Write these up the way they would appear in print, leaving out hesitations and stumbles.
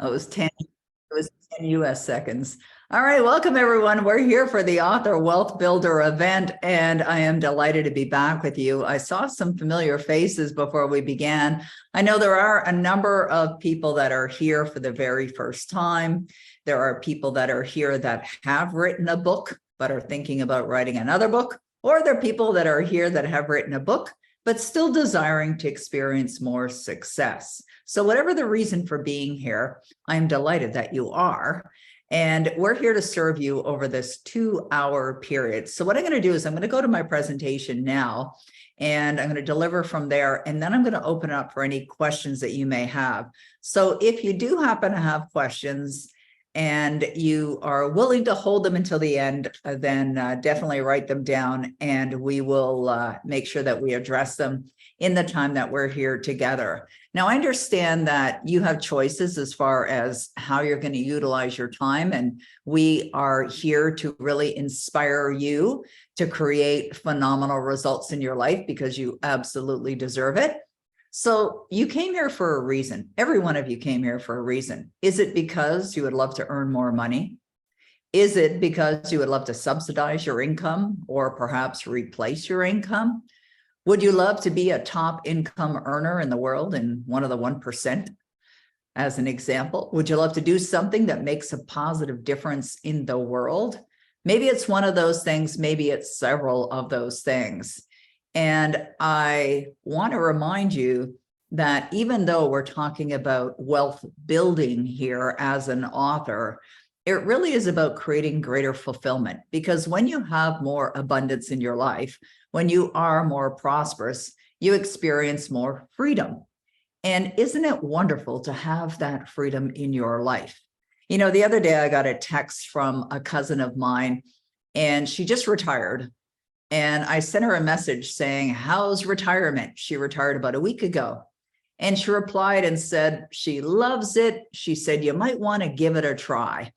It was 10, it was 10 US seconds. All right, welcome everyone. We're here for the Author Wealth Builder event, and I am delighted to be back with you. I saw some familiar faces before we began. I know there are a number of people that are here for the very first time. There are people that are here that have written a book, but are thinking about writing another book, or there are people that are here that have written a book, but still desiring to experience more success. So whatever the reason for being here, I'm delighted that you are. And we're here to serve you over this 2-hour period. So what I'm going to do is I'm going to go to my presentation now, and I'm going to deliver from there. And then I'm going to open up for any questions that you may have. So if you do happen to have questions and you are willing to hold them until the end, then definitely write them down, and we will make sure that we address them in the time that we're here together. Now, I understand that you have choices as far as how you're going to utilize your time, and we are here to really inspire you to create phenomenal results in your life because you absolutely deserve it. So you came here for a reason. Every one of you came here for a reason. Is it because you would love to earn more money? Is it because you would love to subsidize your income or perhaps replace your income? Would you love to be a top income earner in the world and one of the 1%? As an example, would you love to do something that makes a positive difference in the world? Maybe it's one of those things. Maybe it's several of those things. And I want to remind you that even though we're talking about wealth building here as an author, it really is about creating greater fulfillment, because when you have more abundance in your life, when you are more prosperous, you experience more freedom. And isn't it wonderful to have that freedom in your life? You know, the other day I got a text from a cousin of mine, and she just retired. And I sent her a message saying, how's retirement? She retired about a week ago. And she replied and said, she loves it. She said, you might want to give it a try.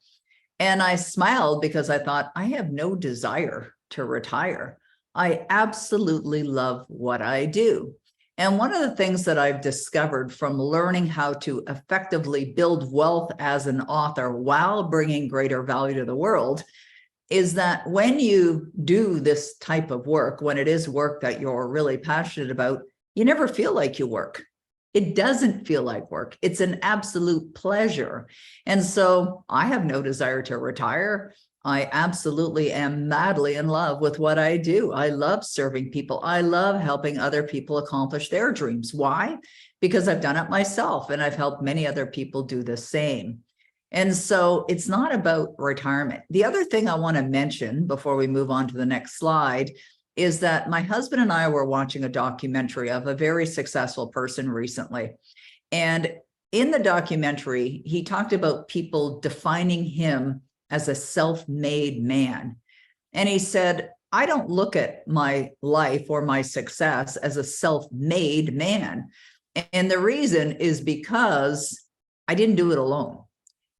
And I smiled because I thought, I have no desire to retire. I absolutely love what I do. And one of the things that I've discovered from learning how to effectively build wealth as an author while bringing greater value to the world is that when you do this type of work, when it is work that you're really passionate about, you never feel like you work. It doesn't feel like work. It's an absolute pleasure. And so I have no desire to retire. I absolutely am madly in love with what I do. I love serving people. I love helping other people accomplish their dreams. Why? Because I've done it myself, and I've helped many other people do the same. And so it's not about retirement. The other thing I want to mention before we move on to the next slide is that my husband and I were watching a documentary of a very successful person recently. And in the documentary, he talked about people defining him as a self-made man. And he said, I don't look at my life or my success as a self-made man. And the reason is because I didn't do it alone.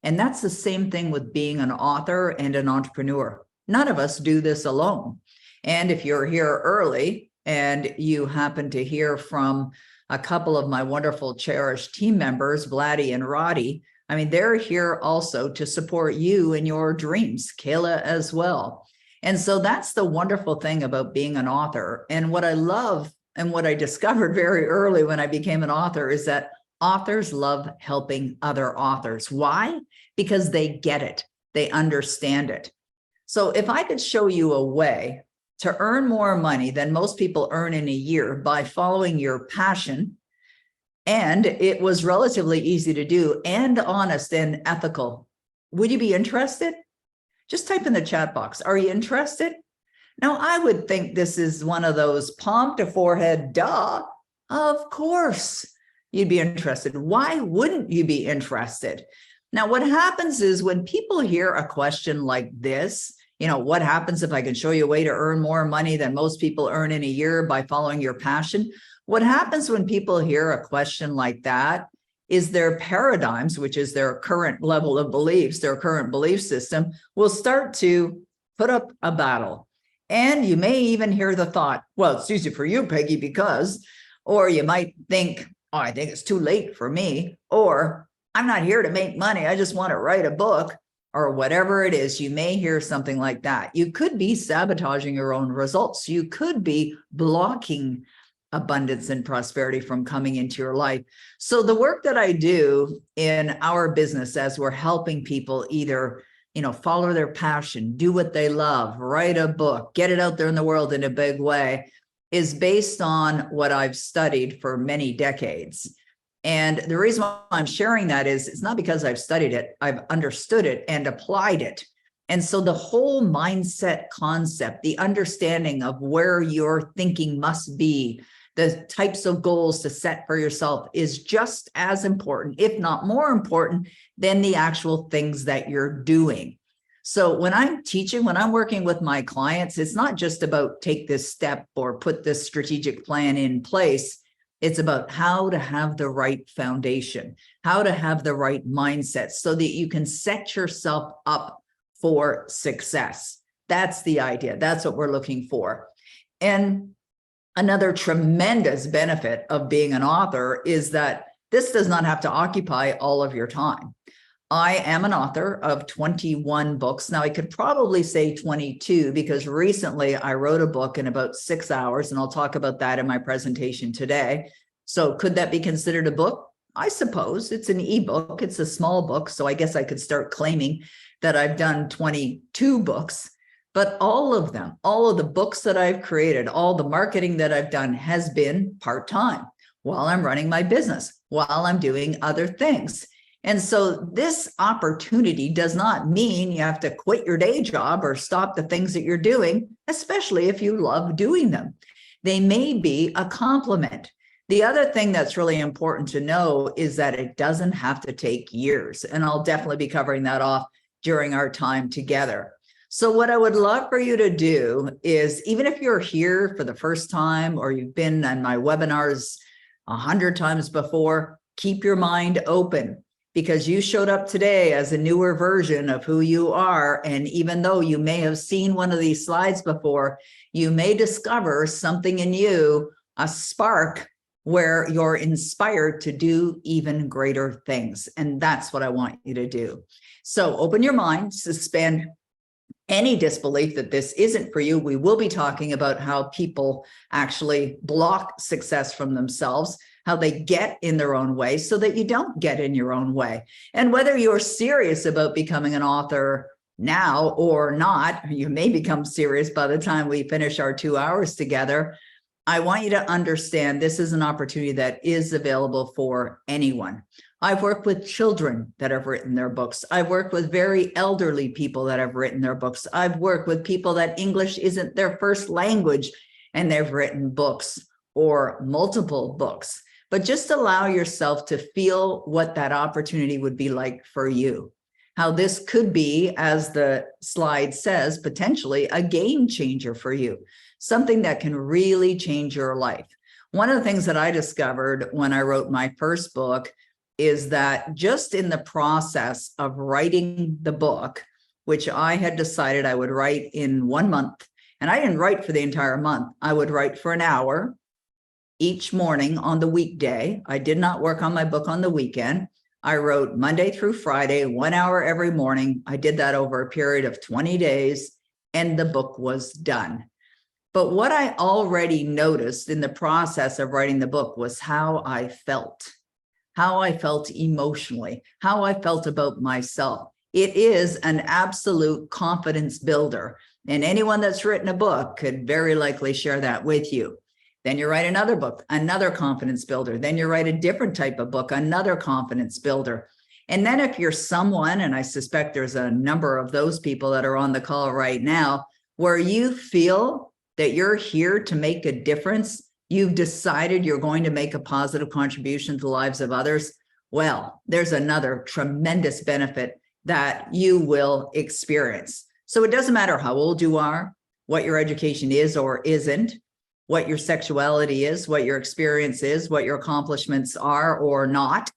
And that's the same thing with being an author and an entrepreneur. None of us do this alone. And if you're here early and you happen to hear from a couple of my wonderful, cherished team members, Vladdy and Roddy, I mean, they're here also to support you in your dreams, Kayla as well. And so that's the wonderful thing about being an author. And what I love and what I discovered very early when I became an author is that authors love helping other authors. Why? Because they get it. They understand it. So if I could show you a way to earn more money than most people earn in a year by following your passion, and it was relatively easy to do and honest and ethical, would you be interested? Just type in the chat box. Are you interested? Now, I would think this is one of those palm to forehead, duh, of course you'd be interested. Why wouldn't you be interested? Now, what happens is when people hear a question like this, you know, what happens if I can show you a way to earn more money than most people earn in a year by following your passion? What happens when people hear a question like that is their paradigms, which is their current level of beliefs, their current belief system, will start to put up a battle. And you may even hear the thought, well, it's easy for you, Peggy, because, or you might think, oh, I think it's too late for me, or I'm not here to make money. I just want to write a book, or whatever it is. You may hear something like that. You could be sabotaging your own results. You could be blocking abundance and prosperity from coming into your life. So the work that I do in our business, as we're helping people either, follow their passion, do what they love, write a book, get it out there in the world in a big way, is based on what I've studied for many decades. And the reason why I'm sharing that is it's not because I've studied it, I've understood it and applied it. And so the whole mindset concept, the understanding of where your thinking must be, the types of goals to set for yourself is just as important, if not more important, than the actual things that you're doing. So when I'm teaching, when I'm working with my clients, it's not just about take this step or put this strategic plan in place. It's about how to have the right foundation, how to have the right mindset so that you can set yourself up for success. That's the idea. That's what we're looking for. And another tremendous benefit of being an author is that this does not have to occupy all of your time. I am an author of 21 books. Now, I could probably say 22 because recently I wrote a book in about 6 hours, and I'll talk about that in my presentation today. So could that be considered a book? I suppose. It's an ebook. It's a small book. So I guess I could start claiming that I've done 22 books. But all of them, all of the books that I've created, all the marketing that I've done has been part-time while I'm running my business, while I'm doing other things. And so this opportunity does not mean you have to quit your day job or stop the things that you're doing, especially if you love doing them. They may be a complement. The other thing that's really important to know is that it doesn't have to take years. And I'll definitely be covering that off during our time together. So what I would love for you to do is, even if you're here for the first time or you've been on my webinars 100 times before, keep your mind open, because you showed up today as a newer version of who you are. And even though you may have seen one of these slides before, you may discover something in you, a spark, where you're inspired to do even greater things. And that's what I want you to do. So open your mind, suspend any disbelief that this isn't for you. We will be talking about how people actually block success from themselves, how they get in their own way so that you don't get in your own way. And whether you're serious about becoming an author now or not, you may become serious by the time we finish our 2 hours together. I want you to understand this is an opportunity that is available for anyone. I've worked with children that have written their books. I've worked with very elderly people that have written their books. I've worked with people that English isn't their first language and they've written books or multiple books. But just allow yourself to feel what that opportunity would be like for you. How this could be, as the slide says, potentially a game changer for you. Something that can really change your life. One of the things that I discovered when I wrote my first book is that just in the process of writing the book, which I had decided I would write in 1 month, and I didn't write for the entire month. I would write for an hour each morning on the weekday. I did not work on my book on the weekend. I wrote Monday through Friday, 1 hour every morning. I did that over a period of 20 days, and the book was done. But what I already noticed in the process of writing the book was how I felt emotionally, how I felt about myself. It is an absolute confidence builder. And anyone that's written a book could very likely share that with you. Then you write another book, another confidence builder. Then you write a different type of book, another confidence builder. And then if you're someone, and I suspect there's a number of those people that are on the call right now, where you feel that you're here to make a difference, you've decided you're going to make a positive contribution to the lives of others, well, there's another tremendous benefit that you will experience. So it doesn't matter how old you are, what your education is or isn't, what your sexuality is, what your experience is, what your accomplishments are or not,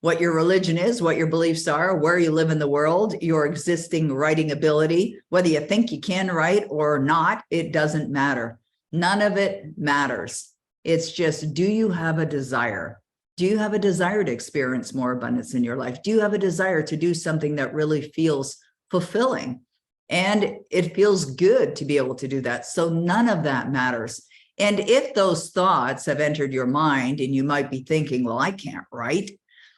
what your religion is, what your beliefs are, where you live in the world, your existing writing ability, whether you think you can write or not, it doesn't matter. None of it matters. It's just, do you have a desire? Do you have a desire to experience more abundance in your life? Do you have a desire to do something that really feels fulfilling? And it feels good to be able to do that. So none of that matters. And if those thoughts have entered your mind and you might be thinking, well, I can't write.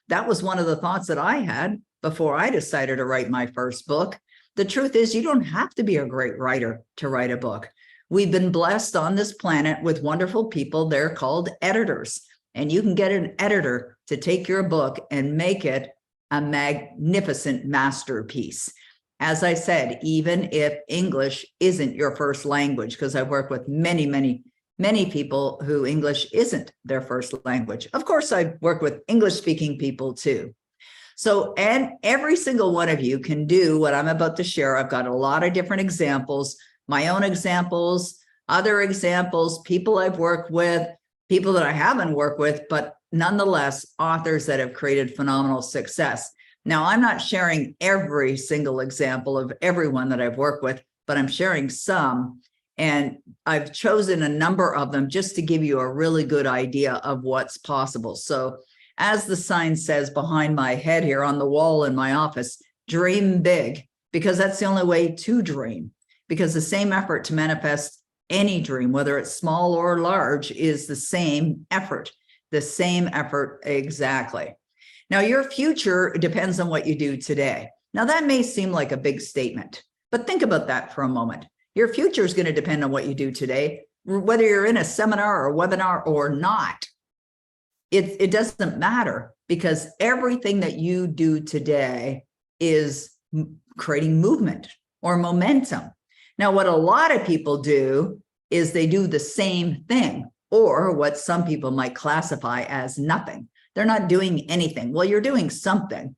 That was one of the thoughts that I had before I decided to write my first book. The truth is, you don't have to be a great writer to write a book. We've been blessed on this planet with wonderful people. They're called editors. And you can get an editor to take your book and make it a magnificent masterpiece. As I said, even if English isn't your first language, because I work with many people who English isn't their first language. Of course, I work with English-speaking people too. So, and every single one of you can do what I'm about to share. I've got a lot of different examples, my own examples, other examples, people I've worked with, people that I haven't worked with, but nonetheless, authors that have created phenomenal success. Now, I'm not sharing every single example of everyone that I've worked with, but I'm sharing some. And I've chosen a number of them just to give you a really good idea of what's possible. So as the sign says behind my head here on the wall in my office, dream big, because that's the only way to dream. Because the same effort to manifest any dream, whether it's small or large, is the same effort exactly. Now, your future depends on what you do today. Now, that may seem like a big statement, but think about that for a moment. Your future is going to depend on what you do today, whether you're in a seminar or webinar or not. It doesn't matter, because everything that you do today is creating movement or momentum. Now, what a lot of people do is they do the same thing, or what some people might classify as nothing. They're not doing anything. Well, you're doing something,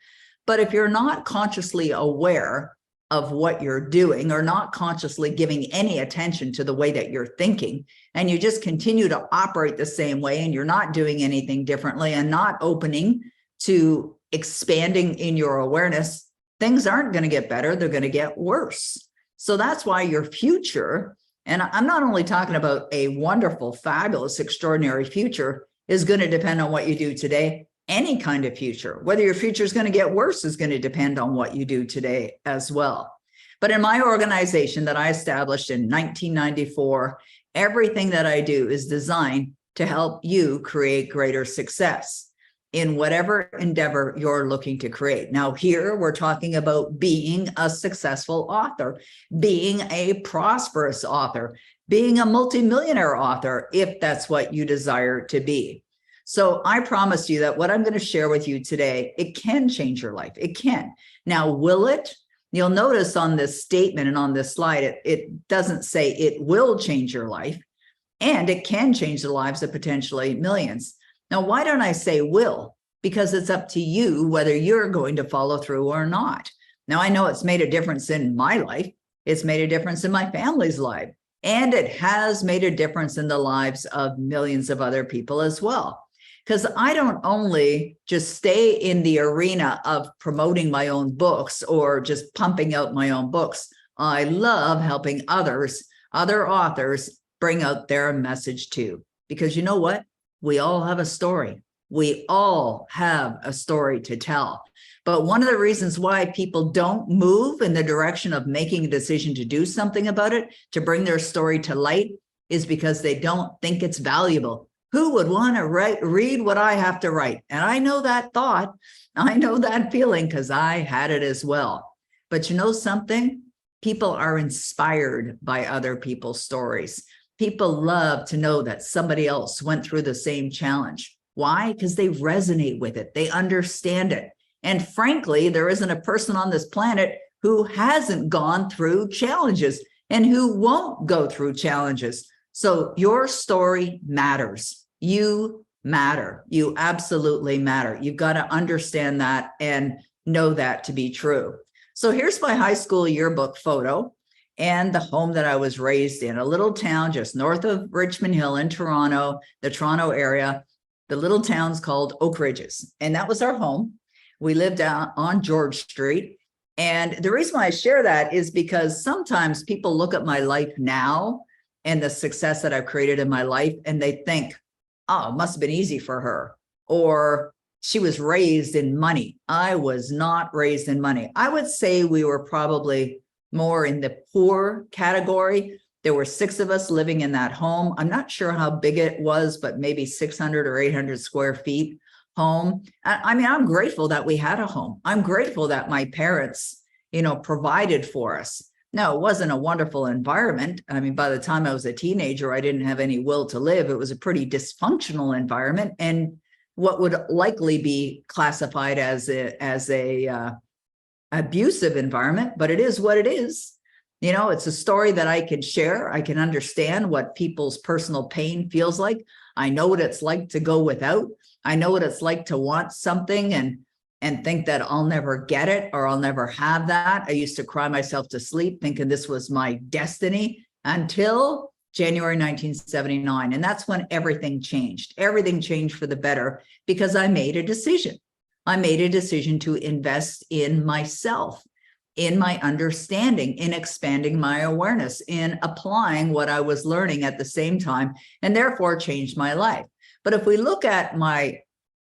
but if you're not consciously aware of what you're doing, or not consciously giving any attention to the way that you're thinking, and you just continue to operate the same way, and you're not doing anything differently and not opening to expanding in your awareness, things aren't going to get better, they're going to get worse. So that's why your future, and I'm not only talking about a wonderful, fabulous, extraordinary future, is going to depend on what you do today. Any kind of future, whether your future is going to get worse, is going to depend on what you do today as well. But in my organization that I established in 1994, everything that I do is designed to help you create greater success in whatever endeavor you're looking to create. Now, here we're talking about being a successful author, being a prosperous author, being a multimillionaire author, if that's what you desire to be. So I promise you that what I'm going to share with you today, it can change your life. It can. Now, will it? You'll notice on this statement and on this slide, it doesn't say it will change your life, and it can change the lives of potentially millions. Now, why don't I say will? Because it's up to you whether you're going to follow through or not. Now, I know it's made a difference in my life. It's made a difference in my family's life, and it has made a difference in the lives of millions of other people as well. Because I don't only just stay in the arena of promoting my own books or just pumping out my own books. I love helping others, other authors, bring out their message too. Because you know what? We all have a story. We all have a story to tell. But one of the reasons why people don't move in the direction of making a decision to do something about it, to bring their story to light, is because they don't think it's valuable. Who would want to read what I have to write? And I know that thought. I know that feeling, because I had it as well. But you know something? People are inspired by other people's stories. People love to know that somebody else went through the same challenge. Why? Because they resonate with it. They understand it. And frankly, there isn't a person on this planet who hasn't gone through challenges and who won't go through challenges. So your story matters. You matter. You absolutely matter. You've got to understand that and know that to be true. So here's my high school yearbook photo and the home that I was raised in, a little town just north of Richmond Hill in Toronto, the Toronto area. The little town's called Oak Ridges, and that was our home. We lived out on George Street. And the reason why I share that is because sometimes people look at my life now and the success that I've created in my life, and they think, oh, it must have been easy for her. or she was raised in money. I was not raised in money. I would say we were probably more in the poor category. There were 6 of us living in that home. I'm not sure how big it was, but maybe 600 or 800 square feet home. I mean, I'm grateful that we had a home. I'm grateful that my parents, provided for us. No, it wasn't a wonderful environment. I mean, by the time I was a teenager, I didn't have any will to live. It was a pretty dysfunctional environment, and what would likely be classified as a abusive environment, but it is what it is. It's a story that I can share. I can understand what people's personal pain feels like. I know what it's like to go without. I know what it's like to want something and think that I'll never get it or I'll never have that. I used to cry myself to sleep thinking this was my destiny until January 1979. And that's when everything changed. Everything changed for the better because I made a decision. I made a decision to invest in myself, in my understanding, in expanding my awareness, in applying what I was learning at the same time, and therefore changed my life. But if we look at my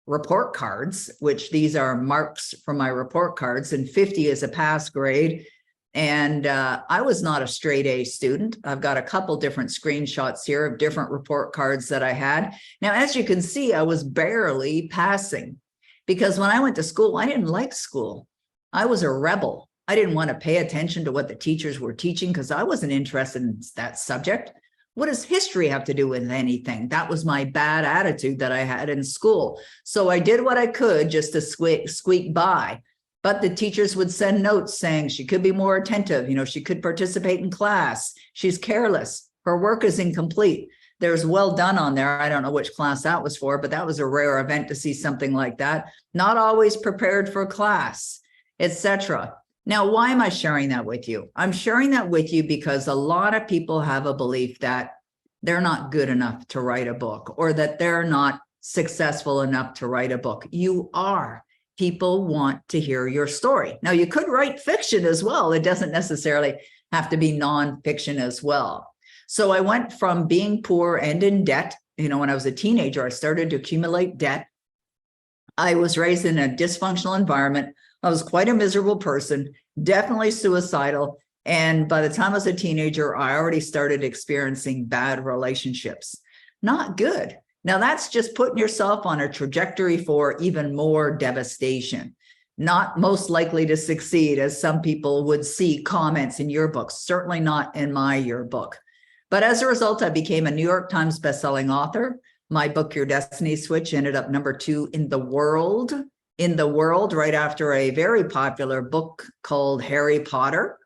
report cards, which these are marks from my report cards, and 50 is a pass grade, and I was not a straight A student. I've got a couple different screenshots here of different report cards that I had. Now, as you can see, I was barely passing because when I went to school, I didn't like school. I was a rebel. I didn't want to pay attention to what the teachers were teaching because I wasn't interested in that subject. What does history have to do with anything? That was my bad attitude that I had in school. So I did what I could just to squeak by. But the teachers would send notes saying she could be more attentive. She could participate in class. She's careless. Her work is incomplete. There's well done on there. I don't know which class that was for, but that was a rare event to see something like that. Not always prepared for class, etc. Now, why am I sharing that with you? I'm sharing that with you because a lot of people have a belief that they're not good enough to write a book or that they're not successful enough to write a book. You are. People want to hear your story. Now, you could write fiction as well. It doesn't necessarily have to be nonfiction as well. So I went from being poor and in debt. When I was a teenager, I started to accumulate debt. I was raised in a dysfunctional environment. I was quite a miserable person, definitely suicidal. And by the time I was a teenager, I already started experiencing bad relationships. Not good. Now, that's just putting yourself on a trajectory for even more devastation. Not most likely to succeed, as some people would see comments in your book, certainly not in my yearbook. But as a result, I became a New York Times bestselling author. My book, Your Destiny Switch, ended up #2 in the world, right after a very popular book called Harry Potter.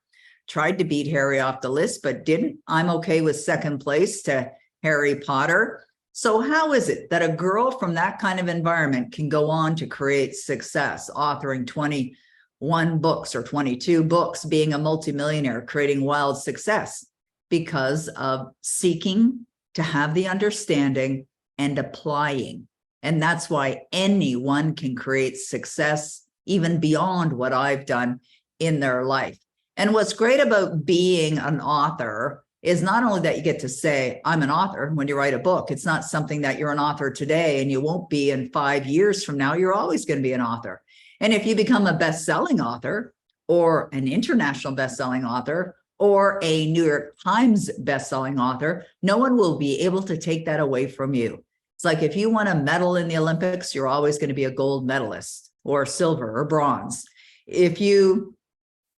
Tried to beat Harry off the list, but didn't. I'm okay with second place to Harry Potter. So how is it that a girl from that kind of environment can go on to create success, authoring 21 books or 22 books, being a multimillionaire, creating wild success? Because of seeking to have the understanding and applying. And that's why anyone can create success even beyond what I've done in their life. And what's great about being an author is not only that you get to say, I'm an author when you write a book. It's not something that you're an author today and you won't be in 5 years from now. You're always going to be an author. And if you become a best-selling author or an international best-selling author or a New York Times best-selling author, no one will be able to take that away from you. It's like if you won a medal in the Olympics, you're always going to be a gold medalist or silver or bronze. If you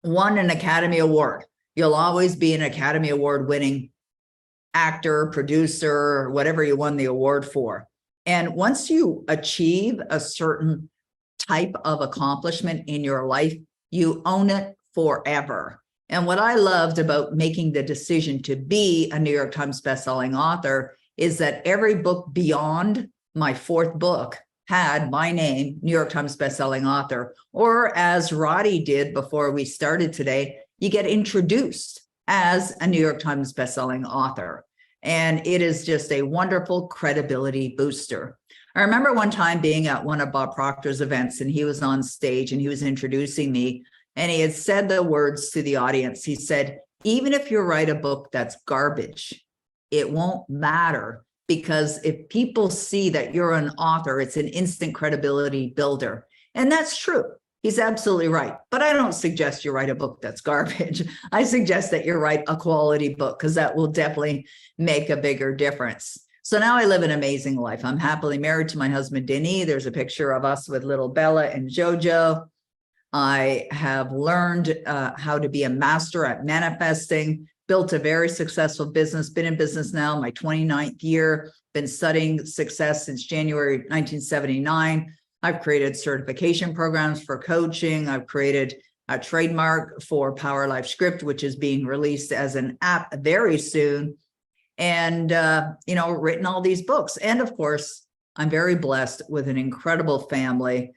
won an Academy Award, you'll always be an Academy Award winning actor, producer, whatever you won the award for. And once you achieve a certain type of accomplishment in your life, you own it forever. And what I loved about making the decision to be a New York Times bestselling author is that every book beyond my 4th book had my name, New York Times bestselling author, or as Roddy did before we started today, you get introduced as a New York Times bestselling author. And it is just a wonderful credibility booster. I remember one time being at one of Bob Proctor's events, and he was on stage and he was introducing me, and he had said the words to the audience. He said, even if you write a book that's garbage, it won't matter because if people see that you're an author, it's an instant credibility builder. And that's true. He's absolutely right. But I don't suggest you write a book that's garbage. I suggest that you write a quality book, because that will definitely make a bigger difference. So now I live an amazing life. I'm happily married to my husband, Denis. There's a picture of us with little Bella and Jojo. I have learned how to be a master at manifesting, built a very successful business, been in business now my 29th year, been studying success since January 1979. I've created certification programs for coaching. I've created a trademark for Power Life Script, which is being released as an app very soon. And, written all these books. And of course, I'm very blessed with an incredible family,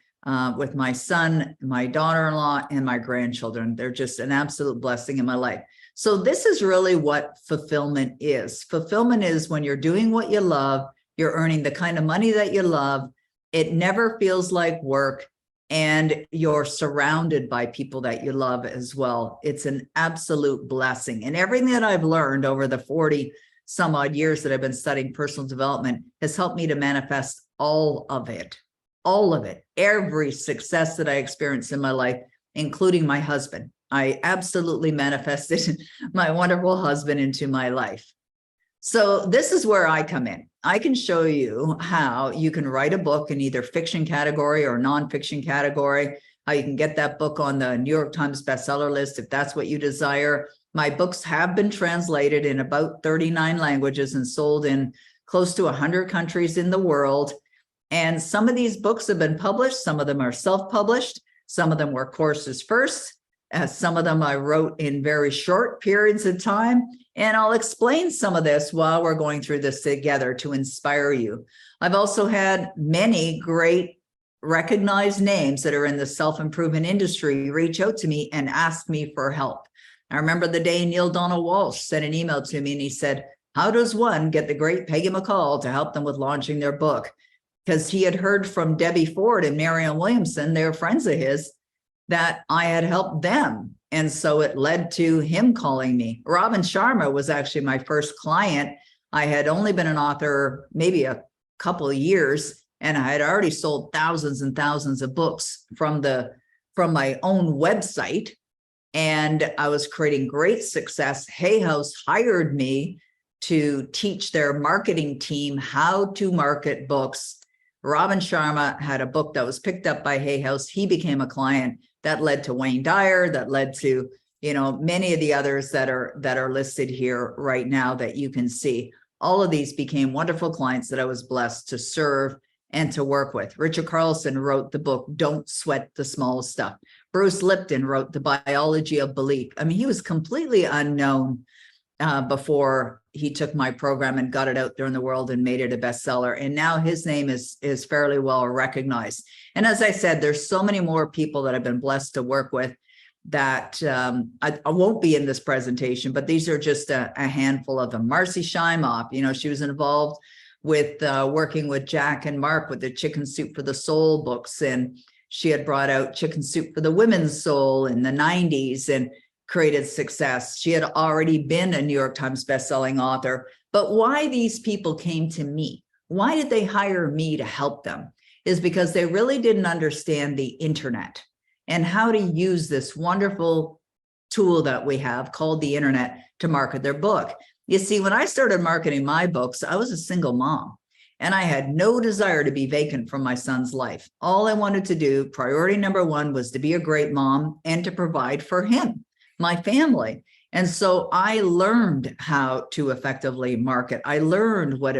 with my son, my daughter-in-law, and my grandchildren. They're just an absolute blessing in my life. So this is really what fulfillment is. Fulfillment is when you're doing what you love, you're earning the kind of money that you love, it never feels like work, and you're surrounded by people that you love as well. It's an absolute blessing. And everything that I've learned over the 40 some odd years that I've been studying personal development has helped me to manifest all of it, every success that I experienced in my life, including my husband. I absolutely manifested my wonderful husband into my life. So this is where I come in. I can show you how you can write a book in either fiction category or nonfiction category, how you can get that book on the New York Times bestseller list if that's what you desire. My books have been translated in about 39 languages and sold in close to 100 countries in the world. And some of these books have been published. Some of them are self-published. Some of them were courses first. Some of them I wrote in very short periods of time. And I'll explain some of this while we're going through this together to inspire you. I've also had many great recognized names that are in the self-improvement industry reach out to me and ask me for help. I remember the day Neil Donald Walsh sent an email to me and he said, how does one get the great Peggy McColl to help them with launching their book? Because he had heard from Debbie Ford and Marianne Williamson, they're friends of his, that I had helped them. And so it led to him calling me. Robin Sharma was actually my first client. I had only been an author maybe a couple of years, and I had already sold thousands and thousands of books from my own website. And I was creating great success. Hay House hired me to teach their marketing team how to market books. Robin Sharma had a book that was picked up by Hay House. He became a client. That led to Wayne Dyer, that led to, many of the others that are listed here right now that you can see. All of these became wonderful clients that I was blessed to serve and to work with. Richard Carlson wrote the book, Don't Sweat the Small Stuff. Bruce Lipton wrote The Biology of Belief. I mean, he was completely unknown before he took my program and got it out there in the world and made it a bestseller. And now his name is fairly well recognized. And as I said, there's so many more people that I've been blessed to work with that I won't be in this presentation, but these are just a handful of them. Marcy Shimoff, she was involved with working with Jack and Mark with the Chicken Soup for the Soul books. And she had brought out Chicken Soup for the Women's Soul in the 90s and created success. She had already been a New York Times bestselling author. But why these people came to me, why did they hire me to help them, is because they really didn't understand the internet and how to use this wonderful tool that we have called the internet to market their book. You see, when I started marketing my books, I was a single mom and I had no desire to be vacant from my son's life. All I wanted to do, priority number one, was to be a great mom and to provide for him, my family. And so I learned how to effectively market. I learned what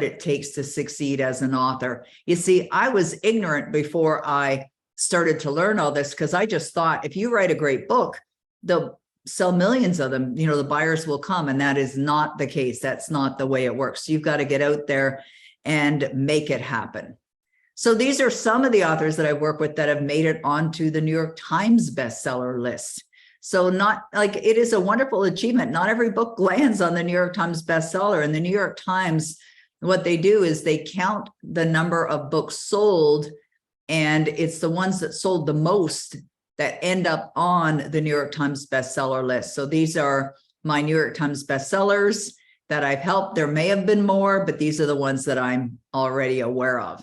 it takes to succeed as an author. You see, I was ignorant before I started to learn all this, because I just thought if you write a great book, they'll sell millions of them, the buyers will come. And that is not the case. That's not the way it works. You've got to get out there and make it happen. So these are some of the authors that I work with that have made it onto the New York Times bestseller list. So it is a wonderful achievement. Not every book lands on the New York Times bestseller. And the New York Times, what they do is they count the number of books sold, and it's the ones that sold the most that end up on the New York Times bestseller list. So these are my New York Times bestsellers. that I've helped. There may have been more, but these are the ones that I'm already aware of.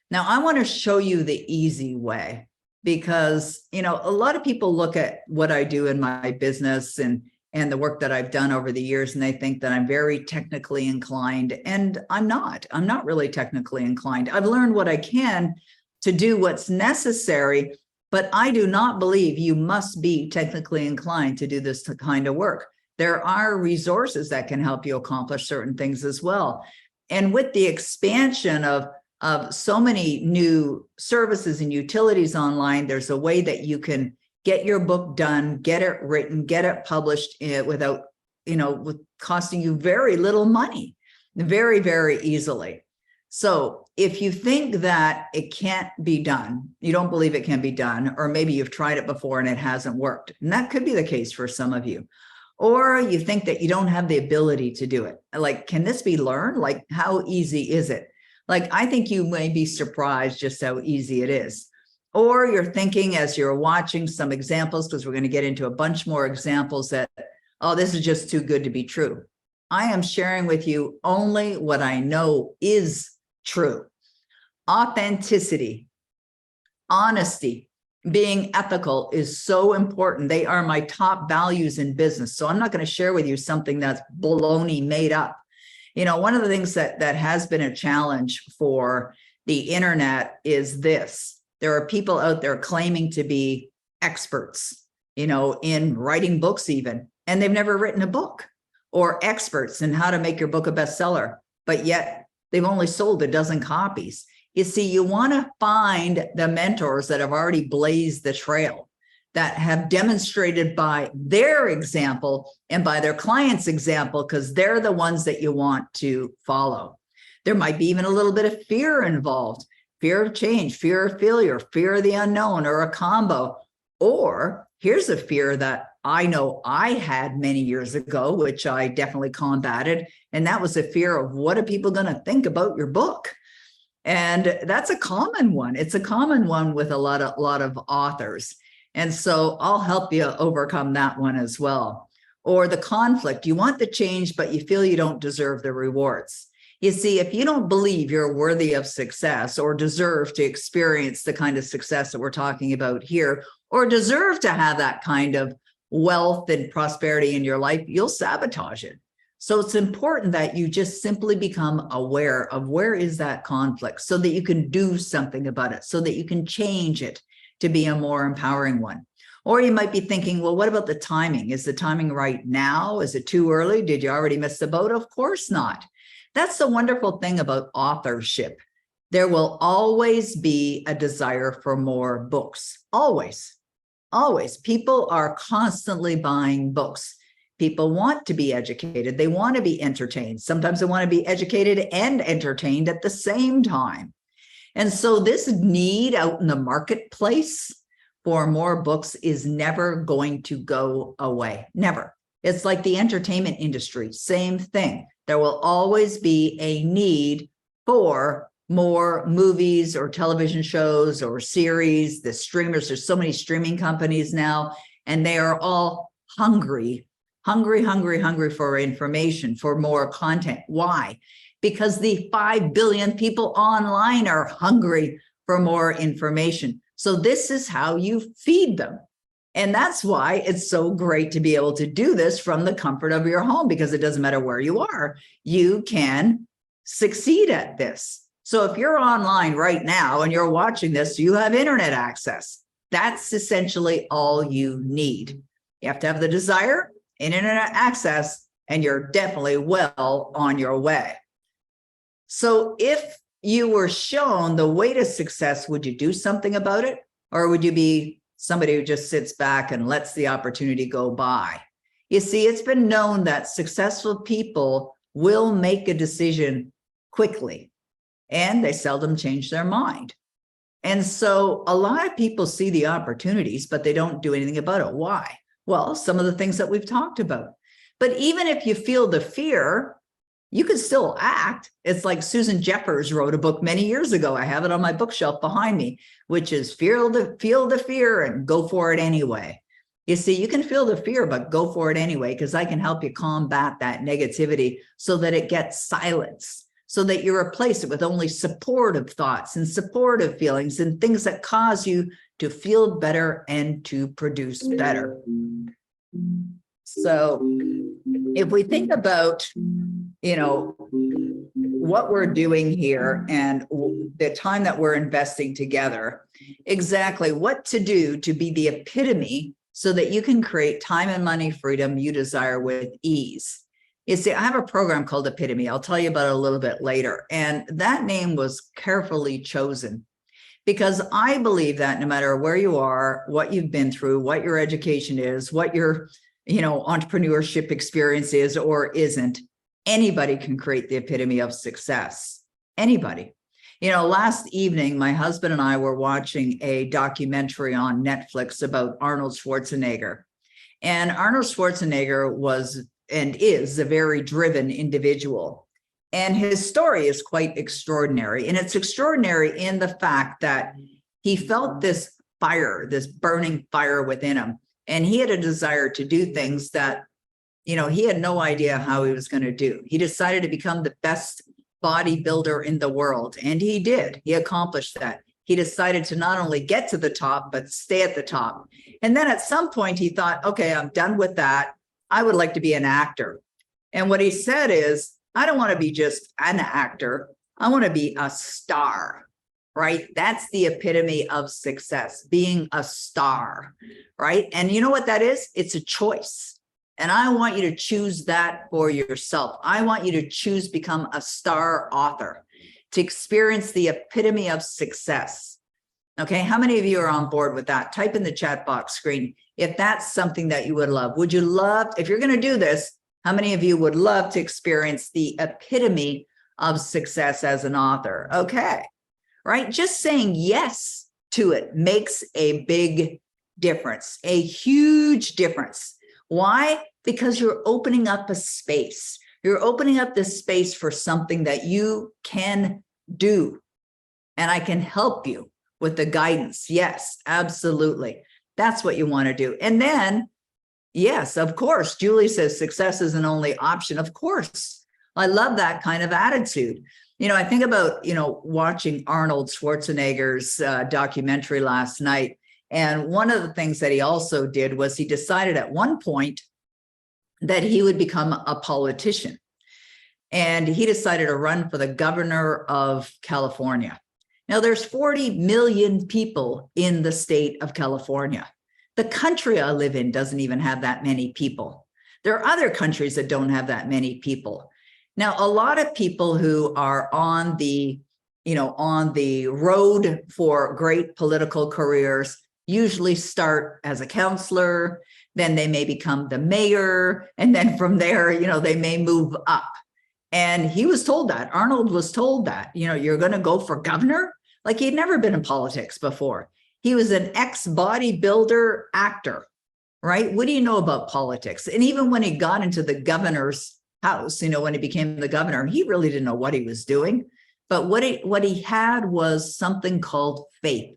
Now, I want to show you the easy way because, a lot of people look at what I do in my business and the work that I've done over the years, and they think that I'm very technically inclined, and I'm not. I'm not really technically inclined. I've learned what I can to do what's necessary, but I do not believe you must be technically inclined to do this kind of work. There are resources that can help you accomplish certain things as well. And with the expansion of so many new services and utilities online, there's a way that you can get your book done, get it written, get it published without, with costing you very little money, very, very easily. So if you think that it can't be done, you don't believe it can be done, or maybe you've tried it before and it hasn't worked, and that could be the case for some of you, or you think that you don't have the ability to do it. Like, can this be learned? Like, how easy is it? Like, I think you may be surprised just how easy it is. Or you're thinking as you're watching some examples, because we're going to get into a bunch more examples, that, oh, this is just too good to be true. I am sharing with you only what I know is true. Authenticity, honesty, being ethical is so important. They are my top values in business. So I'm not going to share with you something that's baloney made up. One of the things that has been a challenge for the internet is this. There are people out there claiming to be experts, in writing books even, and they've never written a book, or experts in how to make your book a bestseller, but yet they've only sold a dozen copies. You see, you want to find the mentors that have already blazed the trail, that have demonstrated by their example and by their clients' example, because they're the ones that you want to follow. There might be even a little bit of fear involved. Fear of change, fear of failure, fear of the unknown, or a combo. Or here's a fear that I know I had many years ago, which I definitely combated. And that was the fear of, what are people going to think about your book? And that's a common one. It's a common one with a lot of authors. And so I'll help you overcome that one as well. Or the conflict. You want the change, but you feel you don't deserve the rewards. You see, if you don't believe you're worthy of success, or deserve to experience the kind of success that we're talking about here, or deserve to have that kind of wealth and prosperity in your life, you'll sabotage it. So it's important that you just simply become aware of where is that conflict, so that you can do something about it, so that you can change it to be a more empowering one. Or you might be thinking, well, what about the timing? Is the timing right now? Is it too early? Did you already miss the boat? Of course not. That's the wonderful thing about authorship. There will always be a desire for more books. Always, always. People are constantly buying books. People want to be educated. They want to be entertained. Sometimes they want to be educated and entertained at the same time. And so this need out in the marketplace for more books is never going to go away. Never. It's like the entertainment industry, same thing. There will always be a need for more movies or television shows or series. The streamers, there's so many streaming companies now, and they are all hungry for information, for more content. Why? Because the 5 billion people online are hungry for more information. So this is how you feed them. And that's why it's so great to be able to do this from the comfort of your home, because it doesn't matter where you are, you can succeed at this. So if you're online right now and you're watching this, you have internet access. That's essentially all you need. You have to have the desire and internet access, and you're definitely well on your way. So if you were shown the way to success, would you do something about it? Or would you be somebody who just sits back and lets the opportunity go by? You see, it's been known that successful people will make a decision quickly, and they seldom change their mind. And so a lot of people see the opportunities, but they don't do anything about it. Why? Well, some of the things that we've talked about. But even if you feel the fear, you can still act. It's like Susan Jeffers wrote a book many years ago. I have it on my bookshelf behind me, which is feel the fear and go for it anyway. You see, you can feel the fear, but go for it anyway, because I can help you combat that negativity so that it gets silenced, so that you replace it with only supportive thoughts and supportive feelings and things that cause you to feel better and to produce better. So if we think about, what we're doing here and the time that we're investing together, exactly what to do to be the epitome so that you can create time and money freedom you desire with ease. You see, I have a program called Epitome. I'll tell you about it a little bit later. And that name was carefully chosen because I believe that no matter where you are, what you've been through, what your education is, what your, entrepreneurship experience is or isn't, anybody can create the epitome of success. Anybody. Last evening, my husband and I were watching a documentary on Netflix about Arnold Schwarzenegger. And Arnold Schwarzenegger was and is a very driven individual. And his story is quite extraordinary. And it's extraordinary in the fact that he felt this fire, this burning fire within him. And he had a desire to do things that, he had no idea how he was going to do. He decided to become the best bodybuilder in the world. And he did. He accomplished that. He decided to not only get to the top, but stay at the top. And then at some point he thought, okay, I'm done with that. I would like to be an actor. And what he said is, I don't want to be just an actor. I want to be a star, right? That's the epitome of success, being a star, right? And you know what that is? It's a choice. And I want you to choose that for yourself. I want you to choose become a star author, to experience the epitome of success. Okay, how many of you are on board with that? Type in the chat box screen if that's something that you would love. Would you love, if you're going to do this, how many of you would love to experience the epitome of success as an author? Okay, right? Just saying yes to it makes a big difference, a huge difference. Why? Because you're opening up a space. You're opening up this space for something that you can do. And I can help you with the guidance. Yes, absolutely. That's what you want to do. And then, yes, of course, Julie says success is an only option. Of course. I love that kind of attitude. I think about, watching Arnold Schwarzenegger's documentary last night. And one of the things that he also did was he decided at one point that he would become a politician. And he decided to run for the governor of California. Now, there's 40 million people in the state of California. The country I live in doesn't even have that many people. There are other countries that don't have that many people. Now, a lot of people who are on the road for great political careers usually start as a counselor, then they may become the mayor, and then from there, they may move up. And he was told that, Arnold was told that, you're going to go for governor? Like he'd never been in politics before. He was an ex-bodybuilder actor, right? What do you know about politics? And even when he got into the governor's house, when he became the governor, he really didn't know what he was doing. But what he had was something called faith.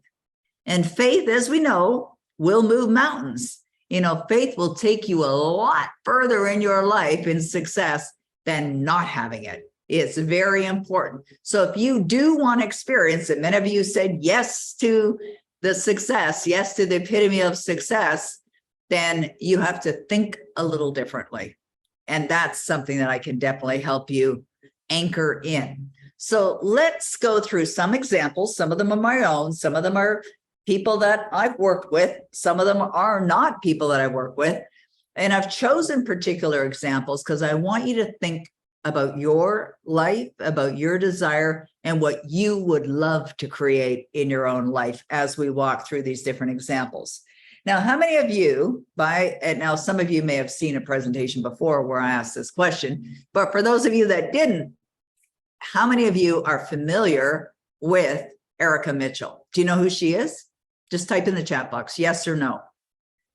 And faith, as we know, will move mountains. Faith will take you a lot further in your life in success than not having it. It's very important. So if you do want to experience it, many of you said yes to the success, yes to the epitome of success, then you have to think a little differently. And that's something that I can definitely help you anchor in. So let's go through some examples. Some of them are my own. Some of them are people that I've worked with. Some of them are not people that I work with. And I've chosen particular examples because I want you to think about your life, about your desire, and what you would love to create in your own life as we walk through these different examples. Now, how many of you, and now some of you may have seen a presentation before where I asked this question, but for those of you that didn't, how many of you are familiar with Erica Mitchell? Do you know who she is? Just type in the chat box, yes or no.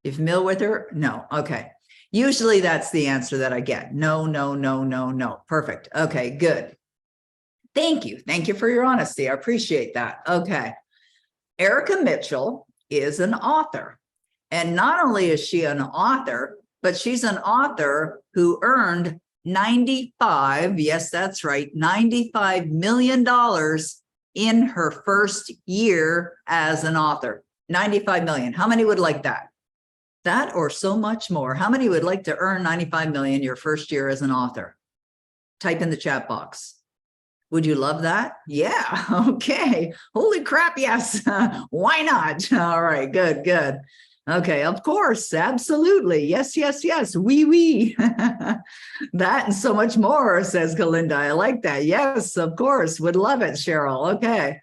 You familiar with her? No. Okay. Usually that's the answer that I get. No, no, no, no, no. Perfect. Okay, good. Thank you. Thank you for your honesty. I appreciate that. Okay. Erica Mitchell is an author. And not only is she an author, but she's an author who earned 95, yes, that's right, $95 million in her first year as an author. 95 million. How many would like that? That or so much more. How many would like to earn 95 million your first year as an author? Type in the chat box. Would you love that? Yeah. Okay. Holy crap. Yes. Why not? All right. Good, good. Okay. Of course. Absolutely. Yes, yes, yes. Oui. That and so much more, says Galinda. I like that. Yes, of course. Would love it, Cheryl. Okay.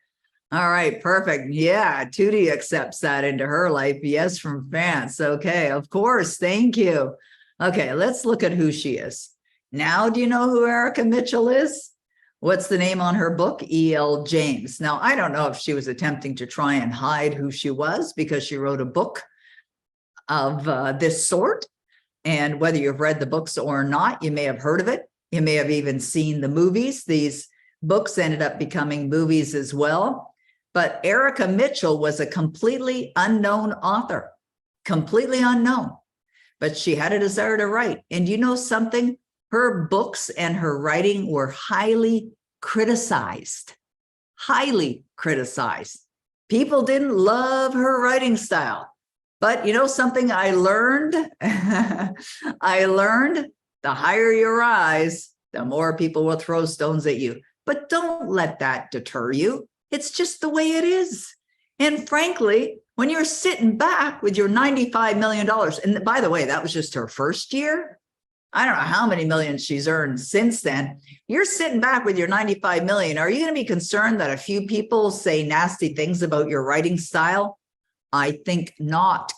All right. Perfect. Yeah. Tootie accepts that into her life. Yes, from France. Okay. Of course. Thank you. Okay. Let's look at who she is. Now, do you know who Erica Mitchell is? What's the name on her book? E.L. James. Now, I don't know if she was attempting to try and hide who she was because she wrote a book of this sort. And whether you've read the books or not, you may have heard of it. You may have even seen the movies. These books ended up becoming movies as well. But Erica Mitchell was a completely unknown author, completely unknown. But she had a desire to write. And you know something? Her books and her writing were highly criticized, highly criticized. People didn't love her writing style. But you know something I learned? I learned the higher you rise, the more people will throw stones at you. But don't let that deter you. It's just the way it is. And frankly, when you're sitting back with your $95 million, and by the way, that was just her first year. I don't know how many millions she's earned since then. You're sitting back with your 95 million. Are you going to be concerned that a few people say nasty things about your writing style? I think not,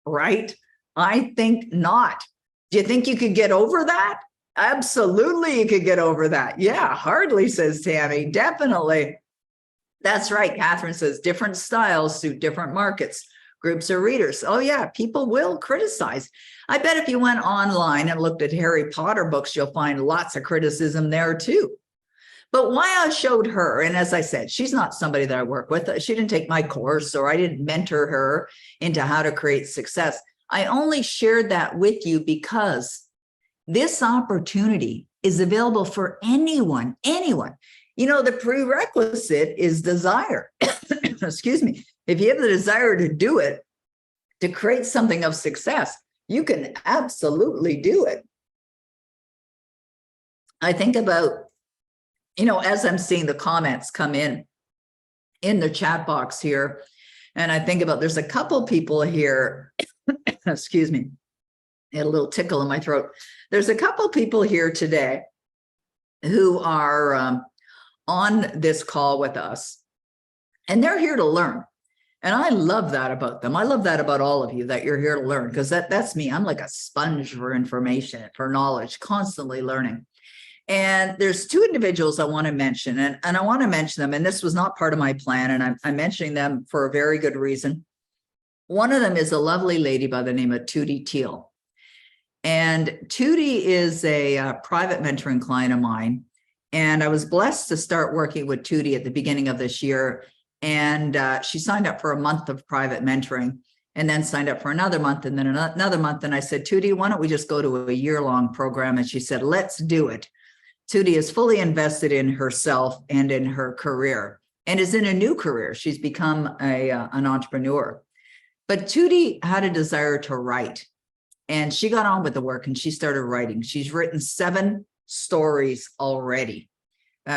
right? I think not. Do you think you could get over that? Absolutely, you could get over that. Yeah, hardly, says Tammy. Definitely. That's right. Catherine says different styles suit different markets, groups of readers. Oh, yeah, people will criticize. I bet if you went online and looked at Harry Potter books, you'll find lots of criticism there, too. But why I showed her, and as I said, she's not somebody that I work with. She didn't take my course, or I didn't mentor her into how to create success. I only shared that with you because this opportunity is available for anyone. You know, the prerequisite is desire. Excuse me. If you have the desire to do it, to create something of success, you can absolutely do it. I think about, you know, as I'm seeing the comments come in the chat box here, and I think about, there's a couple people here, excuse me, I had a little tickle in my throat. There's a couple people here today who are on this call with us, and they're here to learn. And I love that about them. I love that about all of you, that you're here to learn, because that's me. I'm like a sponge for information, for knowledge, constantly learning. And there's two individuals I want to mention, and I want to mention them, and this was not part of my plan, and I'm mentioning them for a very good reason. One of them is a lovely lady by the name of Tootie Teal. And Tootie is a private mentoring client of mine. And I was blessed to start working with Tootie at the beginning of this year. And she signed up for a month of private mentoring, and then signed up for another month, and then another month. And I said, Tootie, why don't we just go to a year-long program? And she said, let's do it. Tootie is fully invested in herself and in her career, and is in a new career. She's become an entrepreneur. But Tootie had a desire to write, and she got on with the work and she started writing. She's written 7 stories already.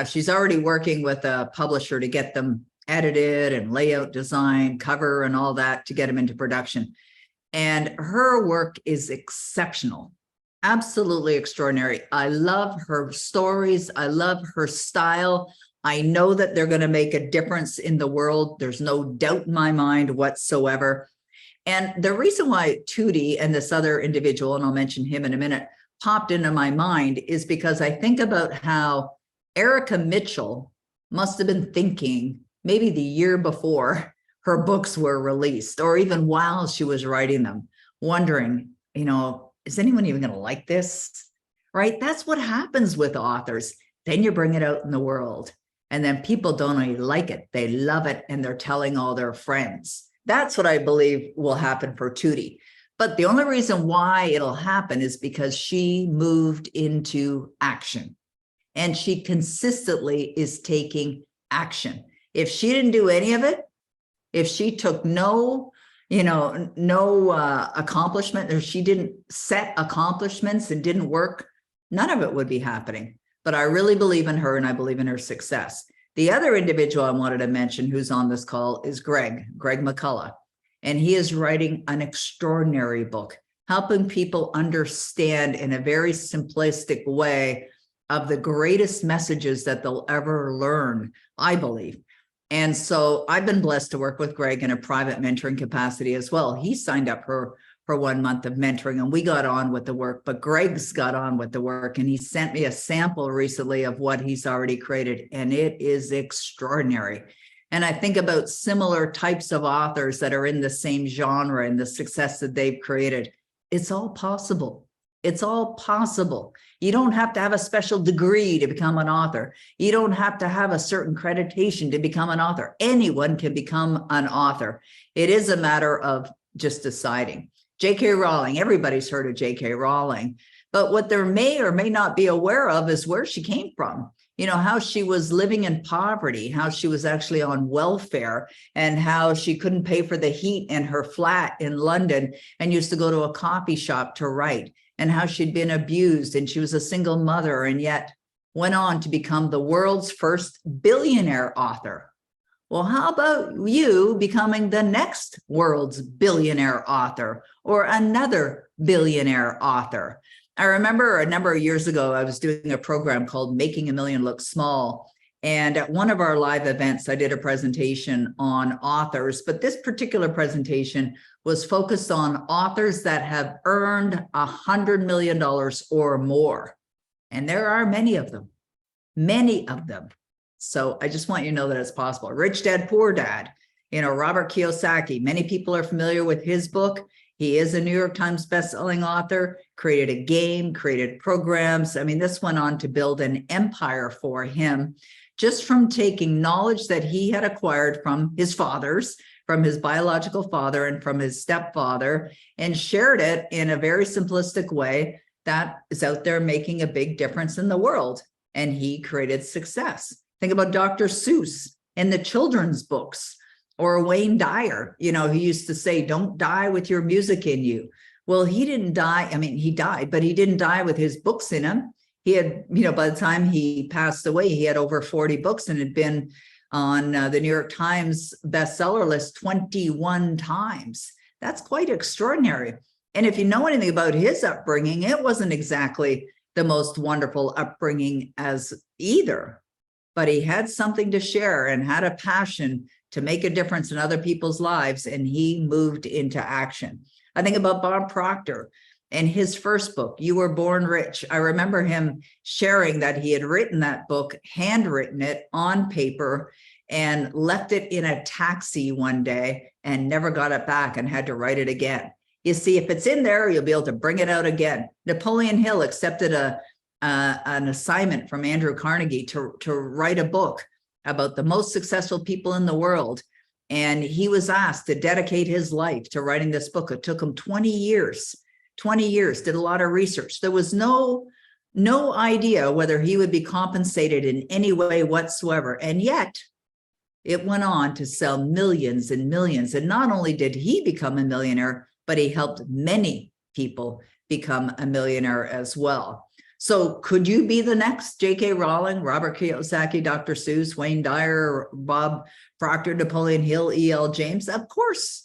She's already working with a publisher to get them edited and layout design, cover and all that to get them into production. And her work is exceptional, absolutely extraordinary. I love her stories. I love her style. I know that they're going to make a difference in the world. There's no doubt in my mind whatsoever. And the reason why Tootie and this other individual, and I'll mention him in a minute, popped into my mind is because I think about how Erica Mitchell must have been thinking maybe the year before her books were released, or even while she was writing them, wondering, you know, is anyone even going to like this? Right? That's what happens with authors. Then you bring it out in the world, and then people don't only like it, they love it, and they're telling all their friends. That's what I believe will happen for Tootie. But the only reason why it'll happen is because she moved into action, and she consistently is taking action. If she didn't do any of it, if she took no accomplishment, or she didn't set accomplishments and didn't work, none of it would be happening. But I really believe in her, and I believe in her success. The other individual I wanted to mention who's on this call is Greg McColl. And he is writing an extraordinary book, helping people understand in a very simplistic way of the greatest messages that they'll ever learn, I believe. And so I've been blessed to work with Greg in a private mentoring capacity as well. He signed up for 1 month of mentoring, and we got on with the work, but Greg's got on with the work, and he sent me a sample recently of what he's already created, and it is extraordinary. And I think about similar types of authors that are in the same genre and the success that they've created. It's all possible. It's all possible. You don't have to have a special degree to become an author. You don't have to have a certain accreditation to become an author. Anyone can become an author. It is a matter of just deciding. J.K. Rowling, everybody's heard of J.K. Rowling, but what there may or may not be aware of is where she came from. You know, how she was living in poverty, how she was actually on welfare, and how she couldn't pay for the heat in her flat in London and used to go to a coffee shop to write, and how she'd been abused, and she was a single mother, and yet went on to become the world's first billionaire author. Well, how about you becoming the next world's billionaire author, or another billionaire author? I remember a number of years ago, I was doing a program called Making a Million Look Small. And at one of our live events, I did a presentation on authors, but this particular presentation was focused on authors that have earned $100 million or more. And there are many of them, many of them. So I just want you to know that it's possible. Rich Dad, Poor Dad, Robert Kiyosaki, many people are familiar with his book. He is a New York Times bestselling author, created a game, created programs. I mean, this went on to build an empire for him just from taking knowledge that he had acquired from his fathers, from his biological father and from his stepfather, and shared it in a very simplistic way that is out there making a big difference in the world. And he created success. Think about Dr. Seuss and the children's books, or Wayne Dyer. He used to say, don't die with your music in you. Well, he didn't die. I mean, he died, but he didn't die with his books in him. He had, by the time he passed away, he had over 40 books and had been on the New York Times bestseller list 21 times. That's quite extraordinary. And if you know anything about his upbringing, it wasn't exactly the most wonderful upbringing as either, but he had something to share and had a passion to make a difference in other people's lives, and he moved into action. I think about Bob Proctor and his first book, You Were Born Rich. I remember him sharing that he had written that book, handwritten it on paper, and left it in a taxi one day and never got it back and had to write it again. You see, if it's in there, you'll be able to bring it out again. Napoleon Hill accepted an assignment from Andrew Carnegie to write a book about the most successful people in the world. And he was asked to dedicate his life to writing this book. It took him 20 years, did a lot of research. There was no idea whether he would be compensated in any way whatsoever. And yet it went on to sell millions and millions. And not only did he become a millionaire, but he helped many people become a millionaire as well. So could you be the next J.K. Rowling, Robert Kiyosaki, Dr. Seuss, Wayne Dyer, Bob Proctor, Napoleon Hill, E.L. James? Of course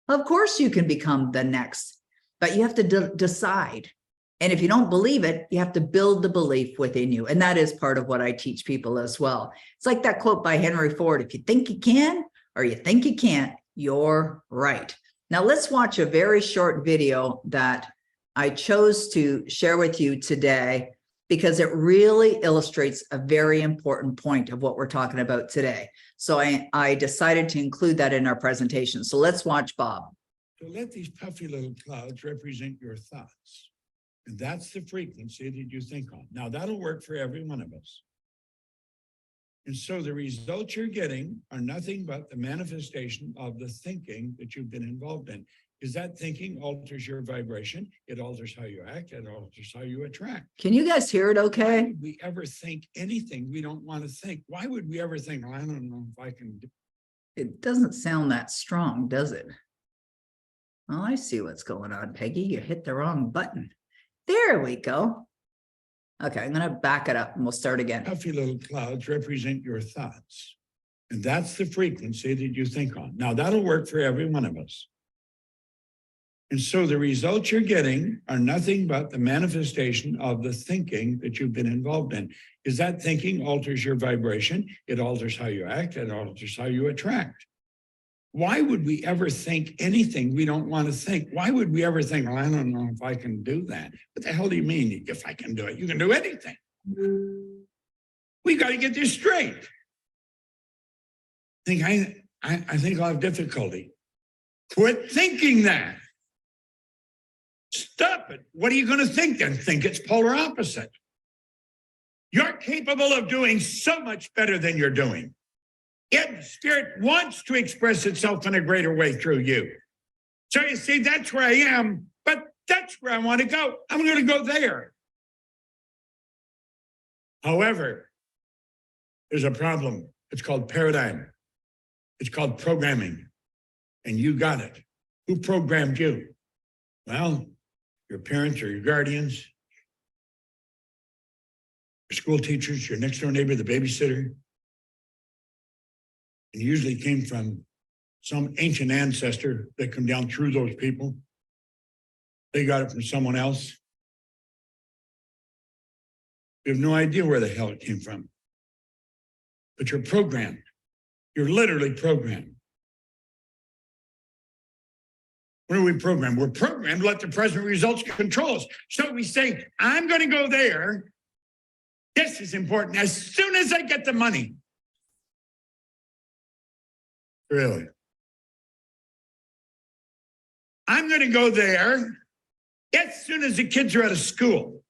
you can become the next, but you have to decide. And if you don't believe it, you have to build the belief within you. And that is part of what I teach people as well. It's like that quote by Henry Ford: if you think you can, or you think you can't, you're right. Now let's watch a very short video that I chose to share with you today because it really illustrates a very important point of what we're talking about today. So I decided to include that in our presentation. So let's watch Bob. So let these puffy little clouds represent your thoughts. And that's the frequency that you think on. Now that'll work for every one of us. And so the results you're getting are nothing but the manifestation of the thinking that you've been involved in. Because that thinking alters your vibration. It alters how you act. It alters how you attract. Can you guys hear it Why okay? would we ever think anything we don't want to think? Why would we ever think, well, I don't know if I can do. It doesn't sound that strong, does it? Oh, I see what's going on, Peggy. You hit the wrong button. There we go. Okay, I'm going to back it up and we'll start again. Puffy little clouds represent your thoughts. And that's the frequency that you think on. Now, that'll work for every one of us. And so the results you're getting are nothing but the manifestation of the thinking that you've been involved in. Because that thinking alters your vibration. It alters how you act. It alters how you attract. Why would we ever think anything we don't want to think? Why would we ever think, well, I don't know if I can do that? What the hell do you mean if I can do it? You can do anything. We got to get this straight. I think I'll have difficulty. Quit thinking that. Stop it. What are you going to think then? Think it's polar opposite. You're capable of doing so much better than you're doing. Yet spirit wants to express itself in a greater way through you. So you see, that's where I am, but that's where I want to go. I'm going to go there. However, there's a problem. It's called paradigm. It's called programming. And you got it. Who programmed you? Well, your parents or your guardians, your school teachers, your next door neighbor, the babysitter. And usually came from some ancient ancestor that come down through those people. They got it from someone else. You have no idea where the hell it came from. But you're programmed. You're literally programmed. What are we programmed? We're programmed to let the present results control us. So we say, I'm going to go there. This is important. As soon as I get the money. Really? I'm going to go there as soon as the kids are out of school.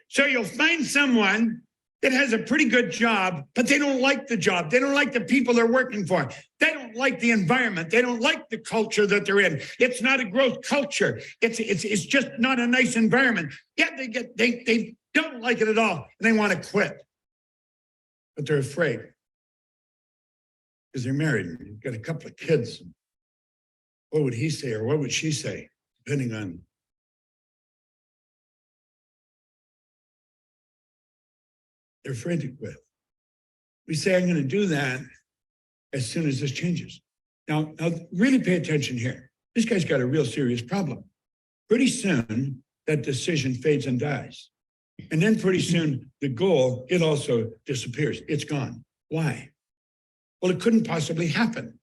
So you'll find someone that has a pretty good job, but they don't like the job. They don't like the people they're working for. They don't like the environment. They don't like the culture that they're in. It's not a growth culture. It's just not a nice environment. Yeah, they don't like it at all, and they want to quit. But they're afraid. Because they're married and you've got a couple of kids. What would he say or what would she say, depending on. They're afraid to quit. We say, I'm going to do that as soon as this changes. Now really pay attention here. This guy's got a real serious problem. Pretty soon, that decision fades and dies. And then pretty soon, the goal, it also disappears. It's gone. Why? Well, it couldn't possibly happen.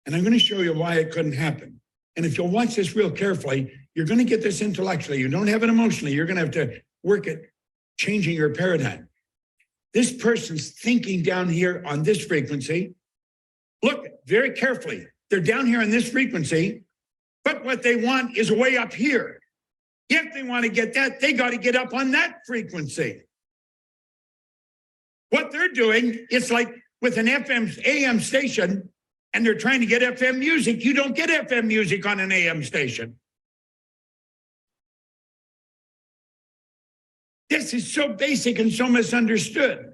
And I'm going to show you why it couldn't happen. And if you'll watch this real carefully, you're going to get this intellectually. You don't have it emotionally. You're going to have to work at changing your paradigm. This person's thinking down here on this frequency. Look very carefully. They're down here on this frequency, but what they want is way up here. If they want to get that, they got to get up on that frequency. What they're doing, it's like with an FM AM station, and they're trying to get FM music. You don't get FM music on an AM station. This is so basic and so misunderstood.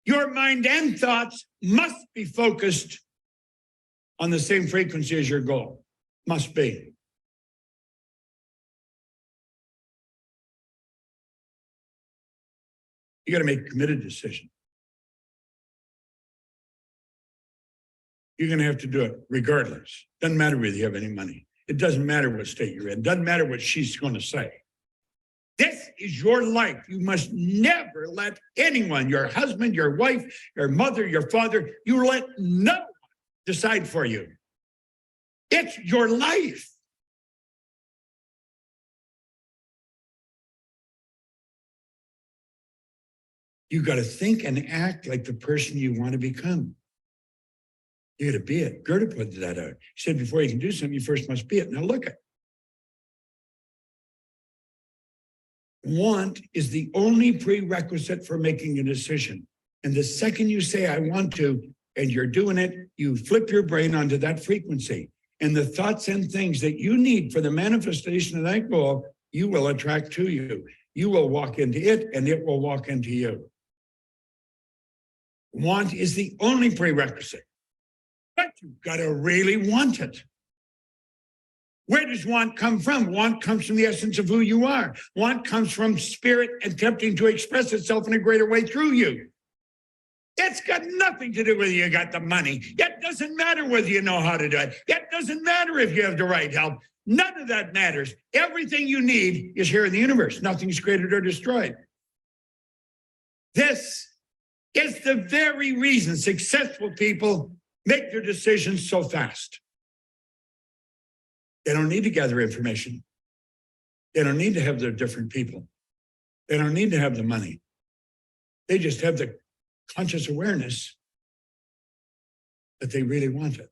Your mind and thoughts must be focused on the same frequency as your goal. Must be. You got to make a committed decision. You're going to have to do it regardless. Doesn't matter whether you have any money. It doesn't matter what state you're in. Doesn't matter what she's going to say. This is your life. You must never let anyone, your husband, your wife, your mother, your father, you let no one decide for you. It's your life. You got to think and act like the person you want to become. You got to be it. Goethe put that out. He said, before you can do something, you first must be it. Now look at Want is the only prerequisite for making a decision. And the second you say, I want to, and you're doing it, you flip your brain onto that frequency. And the thoughts and things that you need for the manifestation of that goal, you will attract to you. You will walk into it and it will walk into you. Want is the only prerequisite, but you've got to really want it. Where does want come from? Want comes from the essence of who you are. Want comes from spirit attempting to express itself in a greater way through you. It's got nothing to do with you got the money. It doesn't matter whether you know how to do it. It doesn't matter if you have the right help. None of that matters. Everything you need is here in the universe. Nothing's created or destroyed. This is the very reason successful people make their decisions so fast. They don't need to gather information. They don't need to have their different people. They don't need to have the money. They just have the conscious awareness that they really want it.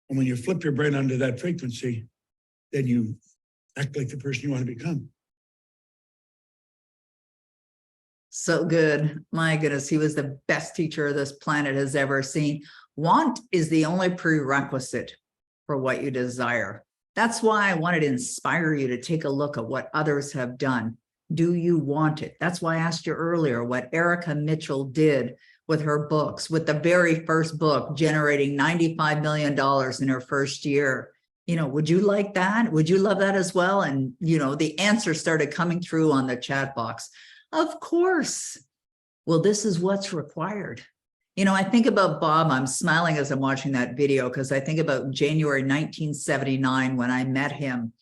And when you flip your brain onto that frequency, then you act like the person you want to become. So good. My goodness, he was the best teacher this planet has ever seen. Want is the only prerequisite for what you desire. That's why I wanted to inspire you to take a look at what others have done. Do you want it? That's why I asked you earlier what Erica Mitchell did with her books, with the very first book generating $95 million in her first year. You know, would you like that? Would you love that as well? And, you know, the answer started coming through on the chat box. Of course. Well, this is what's required. You know, I think about Bob. I'm smiling as I'm watching that video because I think about January 1979 when I met him.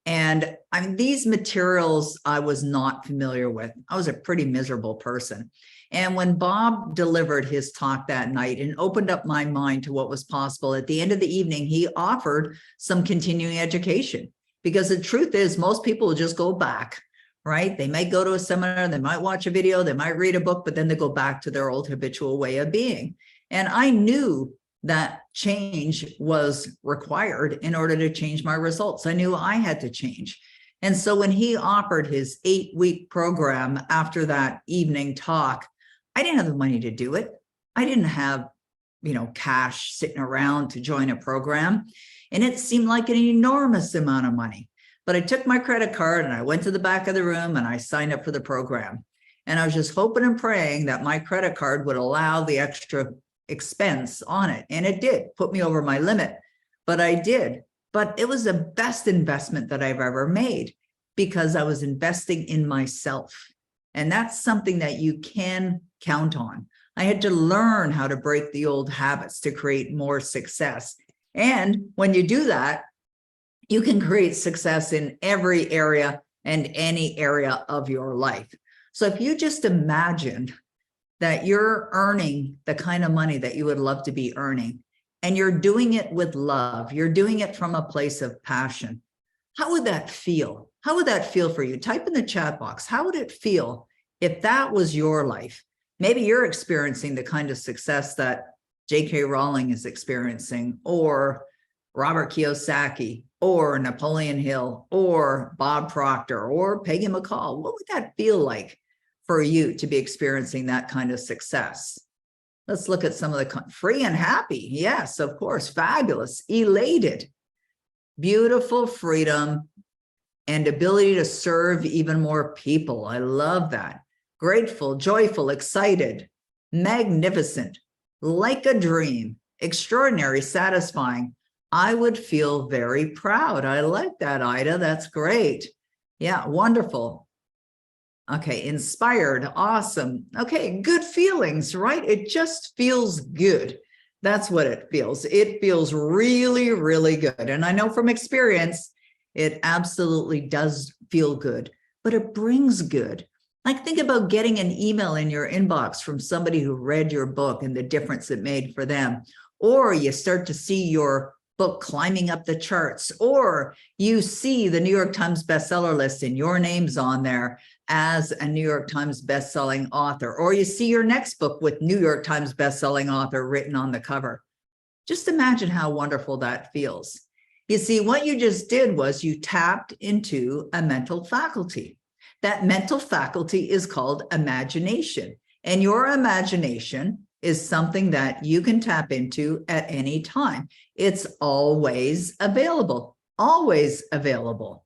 And I mean, these materials I was not familiar with. I was a pretty miserable person. And when Bob delivered his talk that night and opened up my mind to what was possible, at the end of the evening, he offered some continuing education. Because the truth is, most people will just go back, right? They might go to a seminar, they might watch a video, they might read a book, but then they go back to their old habitual way of being. And I knew that change was required in order to change my results. I knew I had to change. And so when he offered his 8-week program after that evening talk, I didn't have the money to do it. I didn't have, you know, cash sitting around to join a program. And it seemed like an enormous amount of money. But I took my credit card and I went to the back of the room and I signed up for the program. And I was just hoping and praying that my credit card would allow the extra expense on it. And it did put me over my limit, but I did. But it was the best investment that I've ever made because I was investing in myself. And that's something that you can count on. I had to learn how to break the old habits to create more success. And when you do that, you can create success in every area and any area of your life. So if you just imagine that you're earning the kind of money that you would love to be earning, and you're doing it with love, you're doing it from a place of passion, how would that feel? How would that feel for you? Type in the chat box. How would it feel if that was your life? Maybe you're experiencing the kind of success that J.K. Rowling is experiencing, or Robert Kiyosaki, or Napoleon Hill, or Bob Proctor, or Peggy McColl. What would that feel like for you to be experiencing that kind of success? Let's look at some of the free and happy. Yes, of course. Fabulous, elated, beautiful freedom, and ability to serve even more people. I love that. Grateful, joyful, excited, magnificent, like a dream, extraordinary, satisfying. I would feel very proud. I like that, Ida. That's great. Yeah, wonderful. Okay, inspired, awesome. Okay, good feelings, right? It just feels good. That's what it feels. It feels really, really good. And I know from experience, it absolutely does feel good, but it brings good. Like, think about getting an email in your inbox from somebody who read your book and the difference it made for them. Or you start to see your book climbing up the charts, or you see the New York Times bestseller list and your name's on there as a New York Times bestselling author, or you see your next book with New York Times bestselling author written on the cover. Just imagine how wonderful that feels. You see, what you just did was you tapped into a mental faculty. That mental faculty is called imagination. And your imagination is something that you can tap into at any time. It's always available, always available.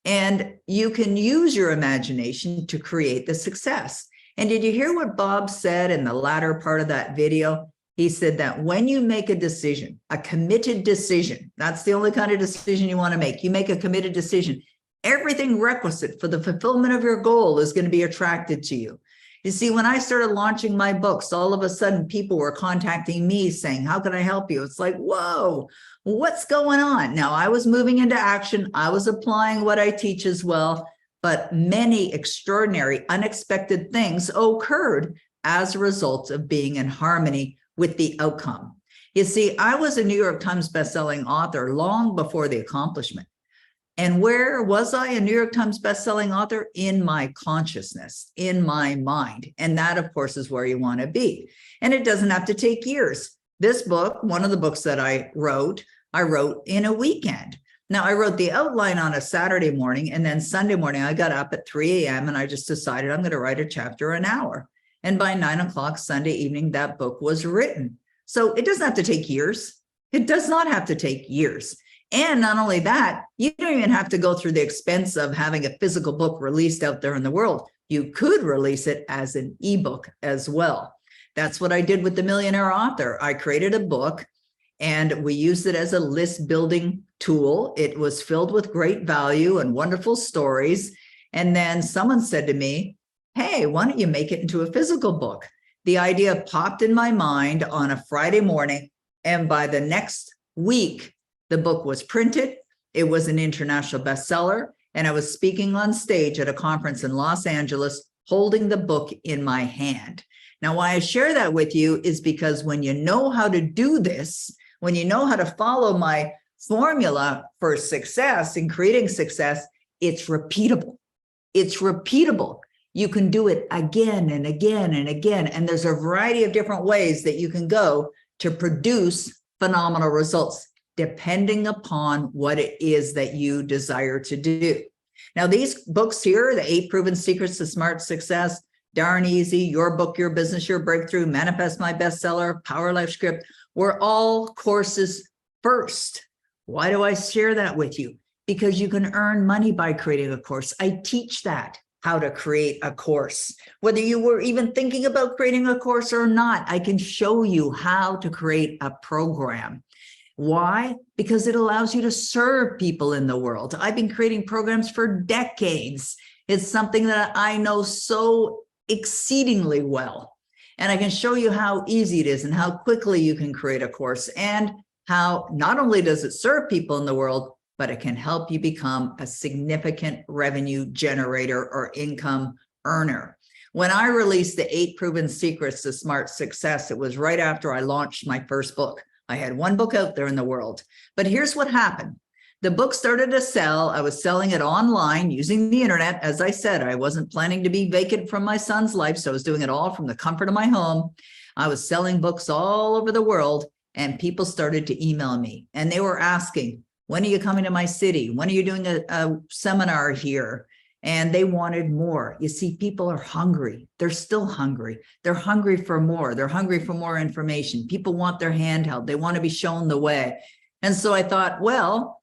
And you can use your imagination to create the success. And did you hear what Bob said in the latter part of that video? He said that when you make a decision, a committed decision, that's the only kind of decision you want to make. You make a committed decision. Everything requisite for the fulfillment of your goal is going to be attracted to you. You see, when I started launching my books, all of a sudden people were contacting me saying, how can I help you? It's like, whoa, what's going on? Now, I was moving into action. I was applying what I teach as well, but many extraordinary, unexpected things occurred as a result of being in harmony with the outcome. You see, I was a New York Times bestselling author long before the accomplishment. And where was I a New York Times bestselling author? In my consciousness, in my mind. And that, of course, is where you want to be. And it doesn't have to take years. This book, one of the books that I wrote in a weekend. Now, I wrote the outline on a Saturday morning, and then Sunday morning, I got up at 3 a.m. and I just decided I'm going to write a chapter an hour. And by 9 o'clock Sunday evening, that book was written. So it doesn't have to take years. It does not have to take years. And not only that, you don't even have to go through the expense of having a physical book released out there in the world. You could release it as an ebook as well. That's what I did with The Millionaire Author. I created a book and we used it as a list building tool. It was filled with great value and wonderful stories. And then someone said to me, hey, why don't you make it into a physical book? The idea popped in my mind on a Friday morning. And by the next week, the book was printed. It was an international bestseller. And I was speaking on stage at a conference in Los Angeles, holding the book in my hand. Now, why I share that with you is because when you know how to do this, when you know how to follow my formula for success in creating success, it's repeatable. It's repeatable. You can do it again and again and again. And there's a variety of different ways that you can go to produce phenomenal results, depending upon what it is that you desire to do. Now, these books here, the 8 Proven Secrets to Smart Success, Darn Easy, Your Book, Your Business, Your Breakthrough, Manifest My Bestseller, Power Life Script, were all courses first. Why do I share that with you? Because you can earn money by creating a course. I teach that, how to create a course. Whether you were even thinking about creating a course or not, I can show you how to create a program. Why? Because it allows you to serve people in the world. I've been creating programs for decades. It's something that I know so exceedingly well. And I can show you how easy it is and how quickly you can create a course and how not only does it serve people in the world, but it can help you become a significant revenue generator or income earner. When I released the 8 Proven Secrets to Smart Success, it was right after I launched my first book. I had one book out there in the world, but here's what happened. The book started to sell. I was selling it online using the internet. As I said, I wasn't planning to be vacant from my son's life, so I was doing it all from the comfort of my home. I was selling books all over the world, and people started to email me, and they were asking, when are you coming to my city? When are you doing a seminar here? And they wanted more. You see, people are hungry. They're still hungry. They're hungry for more. They're hungry for more information. People want their hand held. They want to be shown the way. And so I thought, well,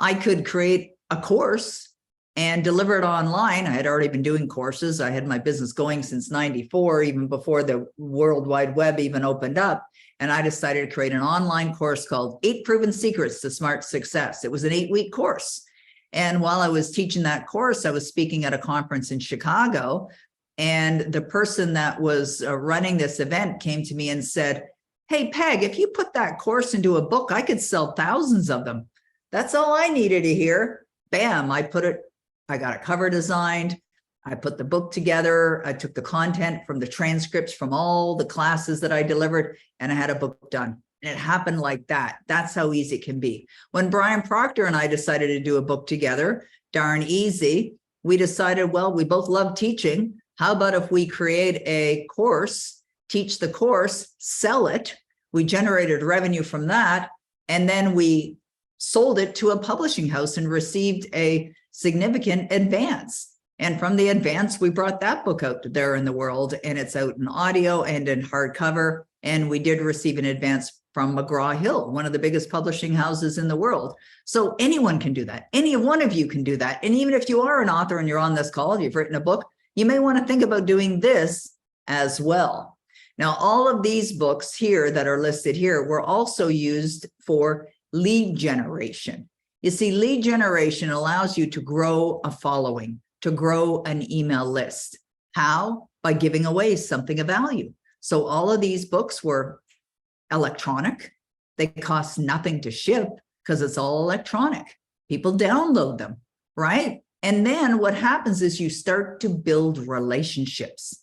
I could create a course and deliver it online. I had already been doing courses. I had my business going since '94, even before the World Wide Web even opened up. And I decided to create an online course called 8 Proven Secrets to Smart Success. It was an 8-week course. And while I was teaching that course, I was speaking at a conference in Chicago. And the person that was running this event came to me and said, hey, Peg, if you put that course into a book, I could sell thousands of them. That's all I needed to hear. Bam, I got a cover designed. I put the book together. I took the content from the transcripts from all the classes that I delivered, and I had a book done. And it happened like that. That's how easy it can be. When Brian Proctor and I decided to do a book together, Darn Easy, we decided, well, we both love teaching. How about if we create a course, teach the course, sell it? We generated revenue from that, and then we sold it to a publishing house and received a significant advance. And from the advance, we brought that book out there in the world, and it's out in audio and in hardcover. And we did receive an advance from McGraw-Hill, one of the biggest publishing houses in the world. So anyone can do that. Any one of you can do that. And even if you are an author and you're on this call, you've written a book, you may want to think about doing this as well. Now, all of these books here that are listed here were also used for lead generation. You see, lead generation allows you to grow a following, to grow an email list. How? By giving away something of value. So all of these books were electronic. They cost nothing to ship because it's all electronic. People download them, right? And then what happens is you start to build relationships.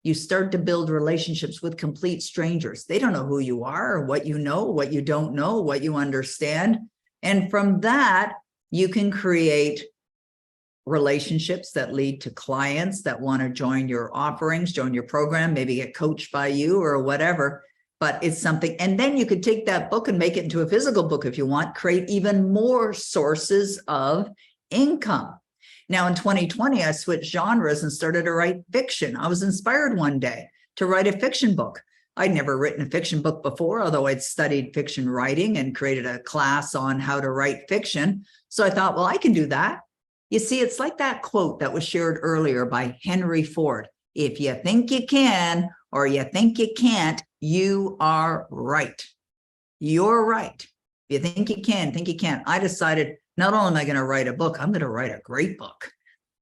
You start to build relationships with complete strangers. They don't know who you are, or what you know, what you don't know, what you understand. And from that, you can create relationships that lead to clients that want to join your offerings, join your program, maybe get coached by you or whatever. But it's something, and then you could take that book and make it into a physical book if you want, create even more sources of income. Now in 2020, I switched genres and started to write fiction. I was inspired one day to write a fiction book. I'd never written a fiction book before, although I'd studied fiction writing and created a class on how to write fiction. So I thought, well, I can do that. You see, it's like that quote that was shared earlier by Henry Ford. If you think you can, or you think you can't, you are right. You're right. If you think you can, think you can't. I decided not only am I going to write a book, I'm going to write a great book.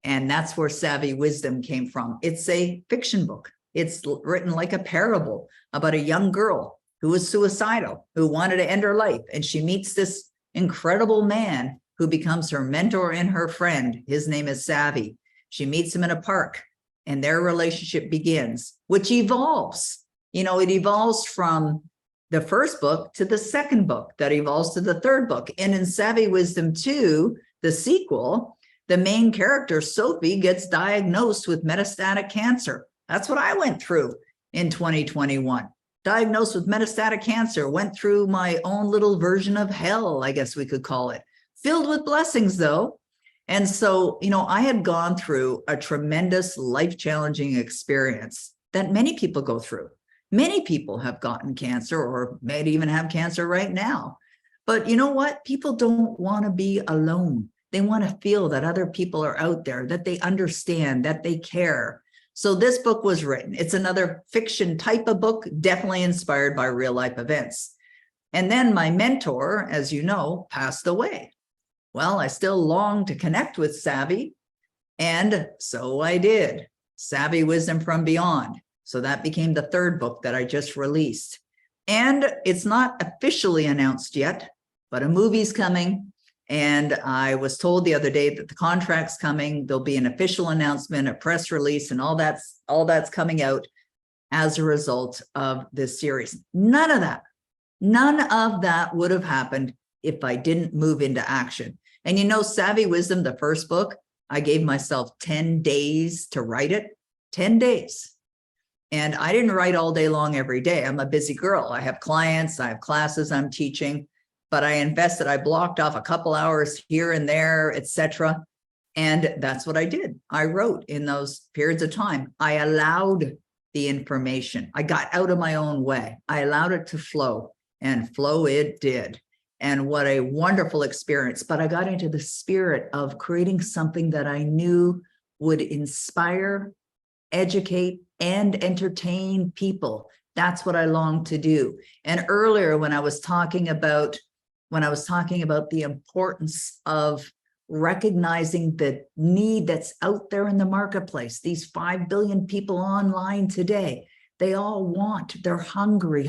And that's where Savvy Wisdom came from. It's a fiction book. It's written like a parable about a young girl who was suicidal, who wanted to end her life. And she meets this incredible man who becomes her mentor and her friend. His name is Savvy. She meets him in a park and their relationship begins, which evolves. You know, it evolves from the first book to the second book that evolves to the third book. And in Savvy Wisdom 2, the sequel, the main character, Sophie, gets diagnosed with metastatic cancer. That's what I went through in 2021. Diagnosed with metastatic cancer, went through my own little version of hell, I guess we could call it. Filled with blessings, though. And so, you know, I had gone through a tremendous life-challenging experience that many people go through. Many people have gotten cancer or may even have cancer right now. But you know what? People don't want to be alone. They want to feel that other people are out there, that they understand, that they care. So this book was written. It's another fiction type of book, definitely inspired by real life events. And then my mentor, as you know, passed away. Well, I still long to connect with Savvy, and so I did. Savvy Wisdom from Beyond. So that became the third book that I just released. And it's not officially announced yet, but a movie's coming. And I was told the other day that the contract's coming. There'll be an official announcement, a press release, and all that's coming out as a result of this series. None of that would have happened if I didn't move into action. And you know, Savvy Wisdom, the first book, I gave myself 10 days to write it, 10 days. And I didn't write all day long every day. I'm a busy girl. I have clients, I have classes I'm teaching, but I blocked off a couple hours here and there, etc. And that's what I did. I wrote in those periods of time. I allowed the information. I got out of my own way. I allowed it to flow, and flow it did. And what a wonderful experience. But I got into the spirit of creating something that I knew would inspire, educate, and entertain people. That's what I longed to do. And earlier, when I was talking about the importance of recognizing the need that's out there in the marketplace, these 5 billion people online today, they all want, they're hungry,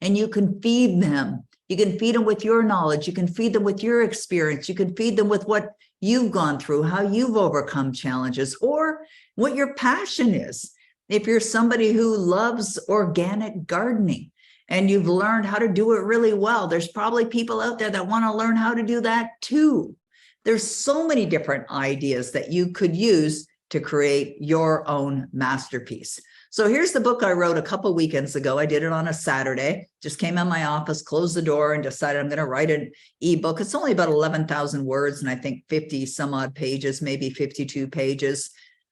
and you can feed them. You can feed them with your knowledge. You can feed them with your experience. You can feed them with what you've gone through, how you've overcome challenges, or what your passion is. If you're somebody who loves organic gardening and you've learned how to do it really well, there's probably people out there that want to learn how to do that too. There's so many different ideas that you could use to create your own masterpiece. So here's the book I wrote a couple weekends ago. I did it on a Saturday, just came in my office, closed the door, and decided I'm going to write an ebook. It's only about 11,000 words and I think 50 some odd pages, maybe 52 pages.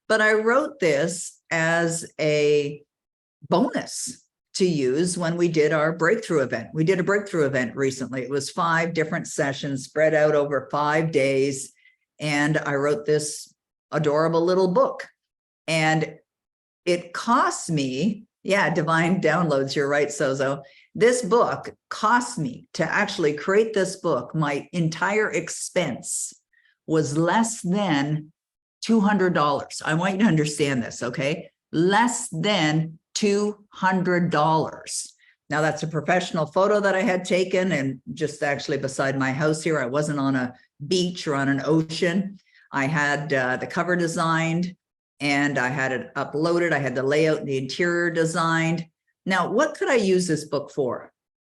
But I wrote this as a bonus to use when we did our breakthrough event. We did a breakthrough event recently. It was 5 different sessions spread out over 5 days. And I wrote this adorable little book. And it cost me, yeah, divine downloads, you're right, Sozo. This book cost me to actually create this book. My entire expense was less than $200. I want you to understand this, okay? Less than $200. Now that's a professional photo that I had taken and just actually beside my house here. I wasn't on a beach or on an ocean. I had the cover designed and I had it uploaded. I had the layout and the interior designed. Now, what could I use this book for?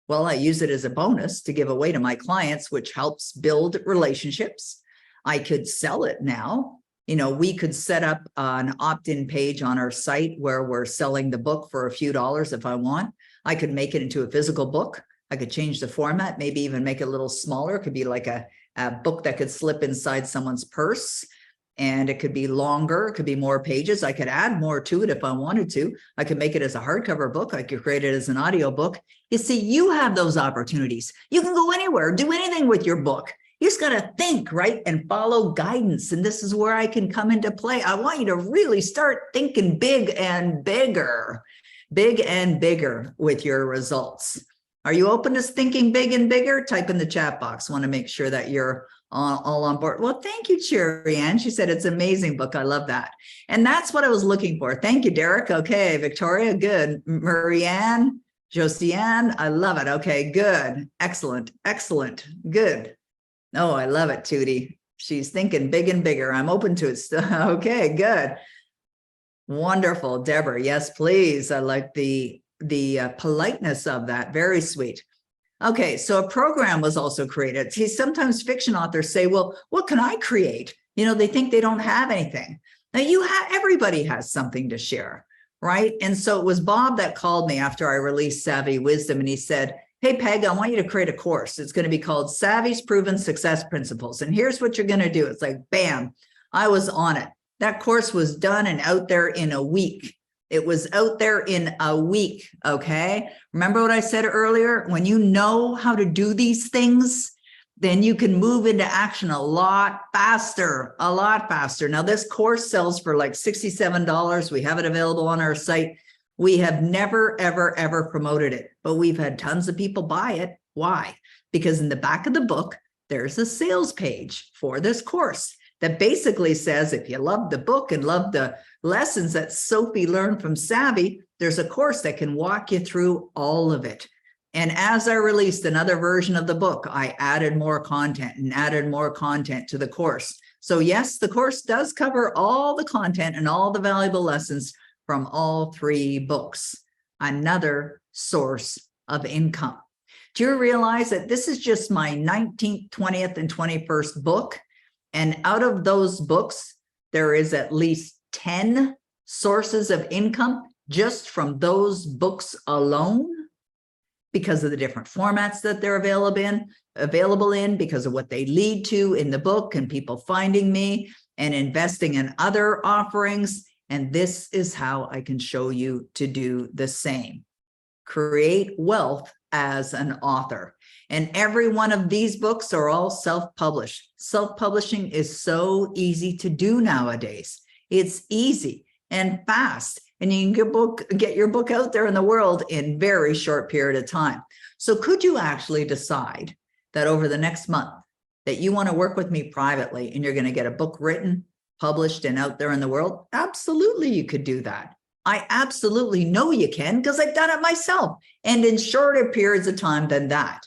Well, I use it as a bonus to give away to my clients, which helps build relationships. I could sell it now. You know, we could set up an opt-in page on our site where we're selling the book for a few dollars if I want. I could make it into a physical book. I could change the format, maybe even make it a little smaller. It could be like a book that could slip inside someone's purse. And it could be longer, it could be more pages. I could add more to it if I wanted to. I could make it as a hardcover book. I could create it as an audio book. You see, you have those opportunities. You can go anywhere, do anything with your book. You just got to think, right? And follow guidance. And this is where I can come into play. I want you to really start thinking big and bigger with your results. Are you open to thinking big and bigger? Type in the chat box. Want to make sure that you're all on board. Well, thank you, Cherry Ann. She said it's an amazing book. I love that. And that's what I was looking for. Thank you, Derek. Okay, Victoria, good. Marianne, Josiane, I love it. Okay, good. Excellent, excellent, good. Oh, I love it, Tootie. She's thinking big and bigger. I'm open to it still. Okay, good. Wonderful, Deborah. Yes, please. I like the politeness of that. Very sweet. Okay, so a program was also created. See, sometimes fiction authors say, well, what can I create? You know, they think they don't have anything. Now everybody has something to share, right? And so it was Bob that called me after I released Savvy Wisdom, and he said, hey, Peg, I want you to create a course. It's going to be called Savvy's Proven Success Principles. And here's what you're going to do. It's like, bam, I was on it. That course was done and out there in a week. It was out there in a week, okay? Remember what I said earlier? When you know how to do these things, then you can move into action a lot faster, a lot faster. Now, this course sells for like $67. We have it available on our site. We have never, ever, ever promoted it, but we've had tons of people buy it. Why? Because in the back of the book, there's a sales page for this course that basically says, if you love the book and love the lessons that Sophie learned from Savvy, there's a course that can walk you through all of it. And as I released another version of the book, I added more content and added more content to the course. So yes, the course does cover all the content and all the valuable lessons from all 3 books. Another source of income. Do you realize that this is just my 19th, 20th, and 21st book? And out of those books, there is at least 10 sources of income just from those books alone, because of the different formats that they're available in, because of what they lead to in the book and people finding me and investing in other offerings. And this is how I can show you to do the same. Create wealth as an author. And every one of these books are all self-published. Self-publishing is so easy to do nowadays. It's easy and fast, and you can get your book out there in the world in very short period of time. So could you actually decide that over the next month that you want to work with me privately and you're going to get a book written, published, and out there in the world? Absolutely, you could do that. I absolutely know you can, because I've done it myself, and in shorter periods of time than that.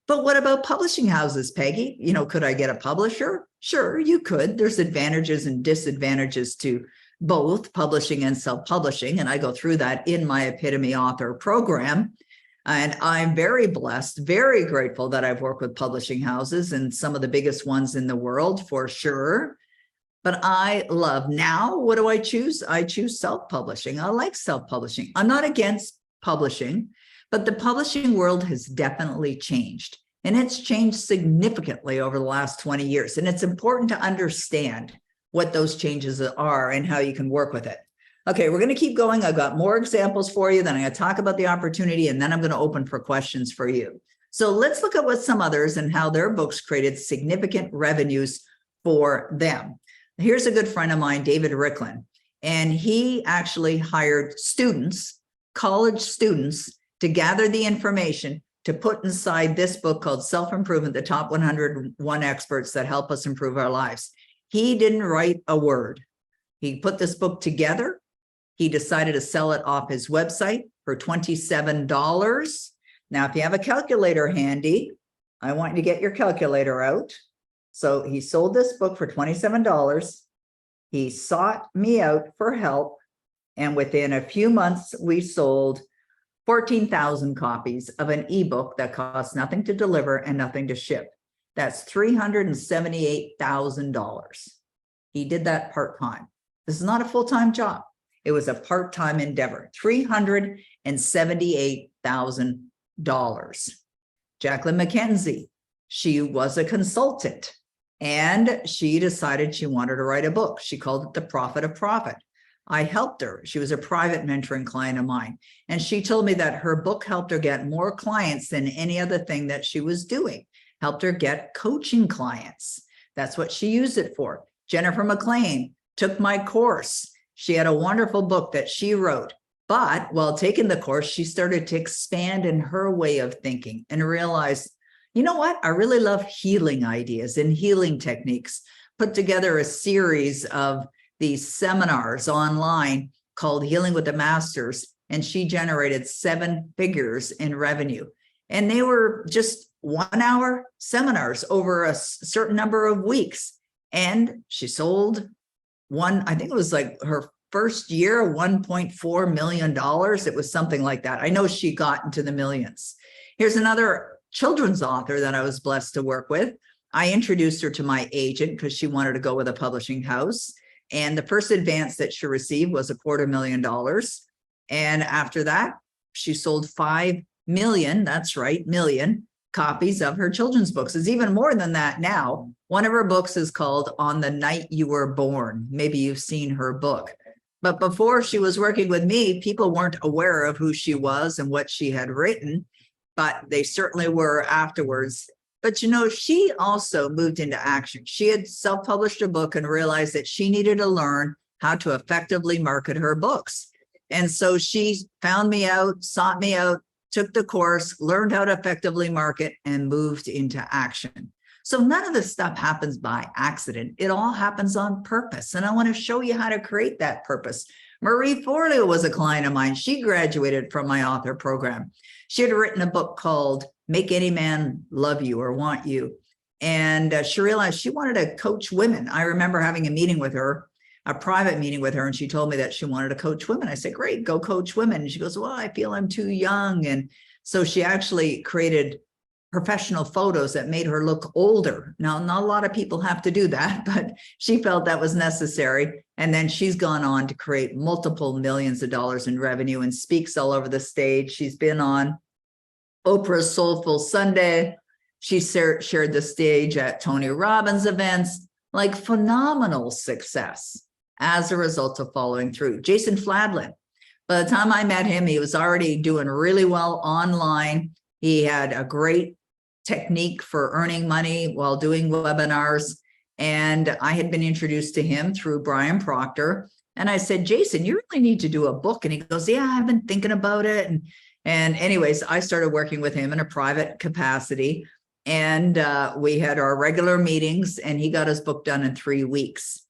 But what about publishing houses, Peggy? You know, could I get a publisher? Sure, you could. There's advantages and disadvantages to both publishing and self-publishing, and I go through that in my Epitome Author program. And I'm very blessed, very grateful that I've worked with publishing houses and some of the biggest ones in the world, for sure. But I love now, what do I choose? I choose self-publishing. I like self-publishing. I'm not against publishing, but the publishing world has definitely changed. And it's changed significantly over the last 20 years. And it's important to understand what those changes are and how you can work with it. Okay, we're going to keep going. I've got more examples for you. Then I'm going to talk about the opportunity, and then I'm going to open for questions for you. So let's look at what some others and how their books created significant revenues for them. Here's a good friend of mine, David Ricklin, and he actually hired students, college students, to gather the information to put inside this book called Self-Improvement, the Top 101 Experts That Help Us Improve Our Lives. He didn't write a word. He put this book together. He decided to sell it off his website for $27. Now, if you have a calculator handy, I want you to get your calculator out. So he sold this book for $27. He sought me out for help. And within a few months, we sold 14,000 copies of an ebook that costs nothing to deliver and nothing to ship. That's $378,000. He did that part-time. This is not a full-time job. It was a part-time endeavor, $378,000. Jacqueline McKenzie, she was a consultant, and she decided she wanted to write a book. She called it The Profit of Profit. I helped her. She was a private mentoring client of mine. And she told me that her book helped her get more clients than any other thing that she was doing, helped her get coaching clients. That's what she used it for. Jennifer McLean took my course. She had a wonderful book that she wrote. But while taking the course, she started to expand in her way of thinking and realized, you know what? I really love healing ideas and healing techniques. Put together a series of these seminars online called Healing with the Masters, and she generated 7 figures in revenue. And they were just 1-hour seminars over a certain number of weeks. And she sold I think it was like her first year, $1.4 million. It was something like that. I know she got into the millions. Here's another children's author that I was blessed to work with. I introduced her to my agent because she wanted to go with a publishing house. And the first advance that she received was $250,000. And after that, she sold 5 million, that's right, million copies of her children's books. It's even more than that now. One of her books is called On the Night You Were Born. Maybe you've seen her book. But before she was working with me, people weren't aware of who she was and what she had written, but they certainly were afterwards. But, you know, she also moved into action. She had self-published a book and realized that she needed to learn how to effectively market her books. And so she found me out, sought me out, took the course, learned how to effectively market, and moved into action. So none of this stuff happens by accident. It all happens on purpose. And I want to show you how to create that purpose. Marie Forleo was a client of mine. She graduated from my author program. She had written a book called Make Any Man Love You or Want You. And she realized she wanted to coach women. I remember having a meeting with her, a private meeting with her, and she told me that she wanted to coach women. I said, great, go coach women. And she goes, well, I feel I'm too young. And so she actually created professional photos that made her look older. Now, not a lot of people have to do that, but she felt that was necessary. And then she's gone on to create multiple millions of dollars in revenue and speaks all over the stage. She's been on Oprah's Soulful Sunday. She shared the stage at Tony Robbins events, like phenomenal success as a result of following through. Jason Fladlin, by the time I met him, he was already doing really well online. He had a great technique for earning money while doing webinars. And I had been introduced to him through Brian Proctor. And I said, Jason, you really need to do a book. And he goes, yeah, I've been thinking about it. And anyways, I started working with him in a private capacity. And we had our regular meetings, and he got his book done in 3 weeks.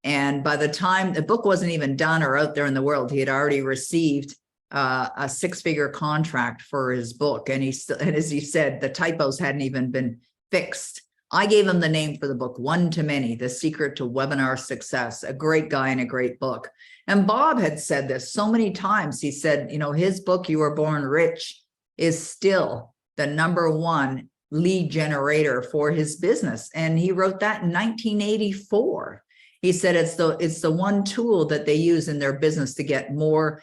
And by the time the book wasn't even done or out there in the world, he had already received a 6-figure contract for his book. And as he said, the typos hadn't even been fixed. I gave him the name for the book, One to Many, The Secret to Webinar Success, a great guy and a great book. And Bob had said this so many times. He said, you know, his book, You Were Born Rich, is still the #1 lead generator for his business. And he wrote that in 1984. He said it's the one tool that they use in their business to get more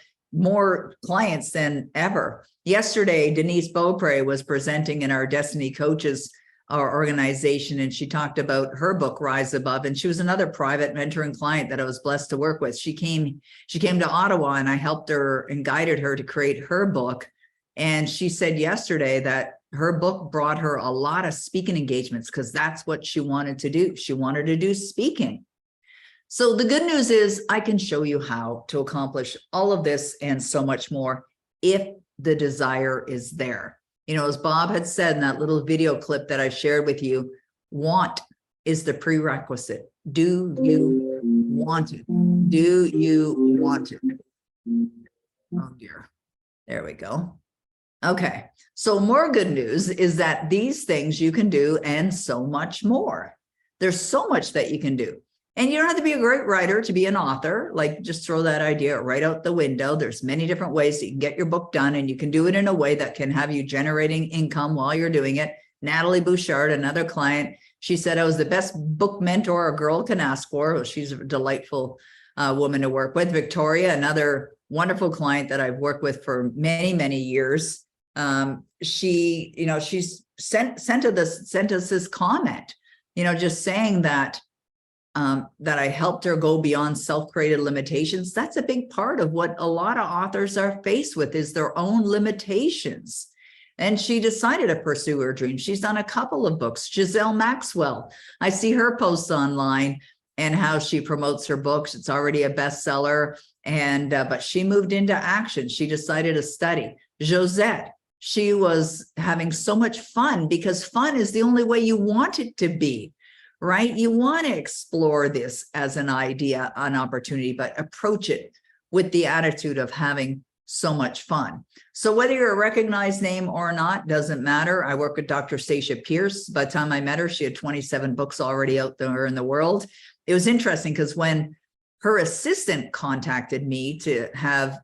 clients than ever. Yesterday, Denise Beaupre was presenting in our Destiny Coaches, our organization, and she talked about her book, Rise Above. And she was another private mentoring client that I was blessed to work with. She came to Ottawa, and I helped her and guided her to create her book. And she said yesterday that her book brought her a lot of speaking engagements because that's what she wanted to do. She wanted to do speaking. So the good news is I can show you how to accomplish all of this and so much more if the desire is there. You know, as Bob had said in that little video clip that I shared with you, want is the prerequisite. Do you want it? Do you want it? Oh dear. There we go. Okay. So more good news is that these things you can do and so much more. There's so much that you can do. And you don't have to be a great writer to be an author. Like, just throw that idea right out the window. There's many different ways that you can get your book done, and you can do it in a way that can have you generating income while you're doing it. Natalie Bouchard, another client, she said, I was the best book mentor a girl can ask for. Well, she's a delightful woman to work with. Victoria, another wonderful client that I've worked with for many, many years. She, you know, she's sent us this comment, you know, just saying that that I helped her go beyond self-created limitations. That's a big part of what a lot of authors are faced with, is their own limitations. And she decided to pursue her dream. She's done a couple of books. Giselle Maxwell, I see her posts online and how she promotes her books. It's already a bestseller, and but she moved into action. She decided to study. Josette, she was having so much fun, because fun is the only way you want it to be. Right? You want to explore this as an idea, an opportunity, but approach it with the attitude of having so much fun. So whether you're a recognized name or not, doesn't matter. I work with Dr. Stacia Pierce. By the time I met her, she had 27 books already out there in the world. It was interesting because when her assistant contacted me to have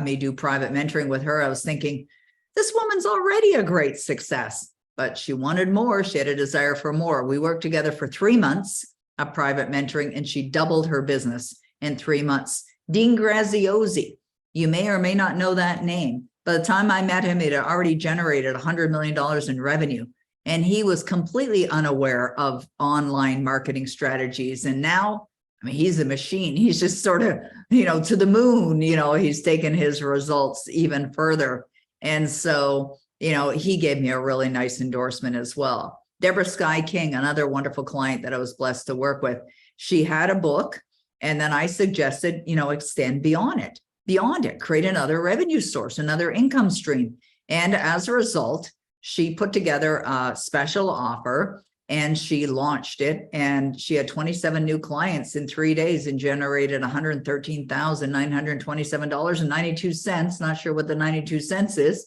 me do private mentoring with her, I was thinking, this woman's already a great success. But she wanted more. She had a desire for more. We worked together for 3 months of private mentoring, and she doubled her business in 3 months. Dean Graziosi, you may or may not know that name. By the time I met him, it had already generated $100 million in revenue. And he was completely unaware of online marketing strategies. And now, I mean, he's a machine. He's just sort of, you know, to the moon. You know, he's taken his results even further. And so, you know, he gave me a really nice endorsement as well. Deborah Sky King, another wonderful client that I was blessed to work with. She had a book, and then I suggested, you know, extend beyond it, create another revenue source, another income stream. And as a result, she put together a special offer and she launched it, and she had 27 new clients in 3 days and generated $113,927.92. Not sure what the 92 cents is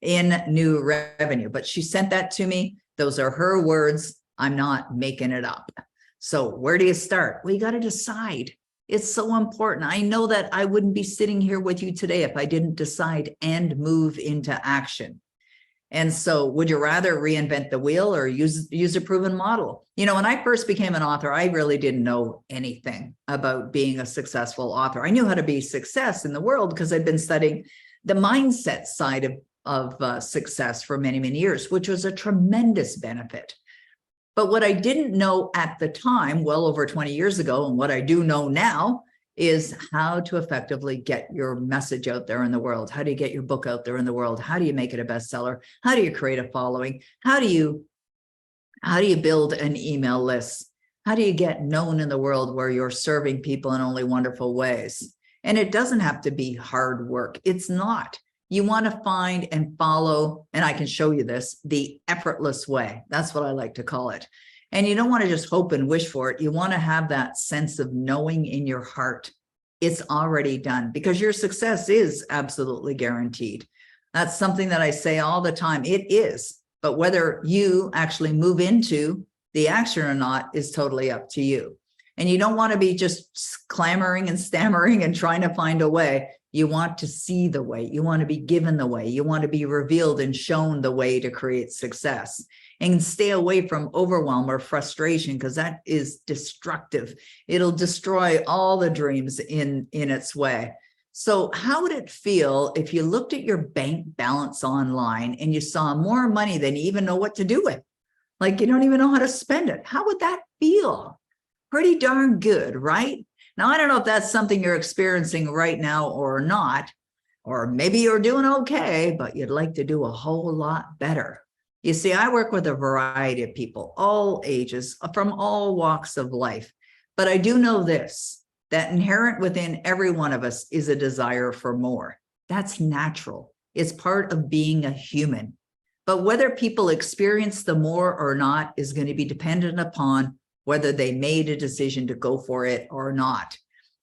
in new revenue, but she sent that to me. Those are her words. I'm not making it up. So where do you start? Well, you got to decide. It's so important. I know that I wouldn't be sitting here with you today if I didn't decide and move into action. And so would you rather reinvent the wheel or use a proven model? You know, when I first became an author, I really didn't know anything about being a successful author. I knew how to be success in the world because I'd been studying the mindset side of success for many, many years, which was a tremendous benefit. But what I didn't know at the time, well over 20 years ago, and what I do know now, is how to effectively get your message out there in the world. How do you get your book out there in the world? How do you make it a bestseller? How do you create a following? How do you build an email list? How do you get known in the world where you're serving people in only wonderful ways? And it doesn't have to be hard work. It's not. You want to find and follow, and I can show you this, the effortless way. That's what I like to call it. And you don't want to just hope and wish for it. You want to have that sense of knowing in your heart it's already done, because your success is absolutely guaranteed. That's something that I say all the time. It is. But whether you actually move into the action or not is totally up to you. And you don't want to be just clamoring and stammering and trying to find a way. You want to see the way. You want to be given the way. You want to be revealed and shown the way to create success. and stay away from overwhelm or frustration, because that is destructive. It'll destroy all the dreams in its way. So how would it feel if you looked at your bank balance online and you saw more money than you even know what to do with? Like you don't even know how to spend it. How would that feel? Pretty darn good, right? Now, I don't know if that's something you're experiencing right now or not, or maybe you're doing okay, but you'd like to do a whole lot better. You see, I work with a variety of people, all ages, from all walks of life. But I do know this, that inherent within every one of us is a desire for more. That's natural. It's part of being a human. But whether people experience the more or not is going to be dependent upon whether they made a decision to go for it or not,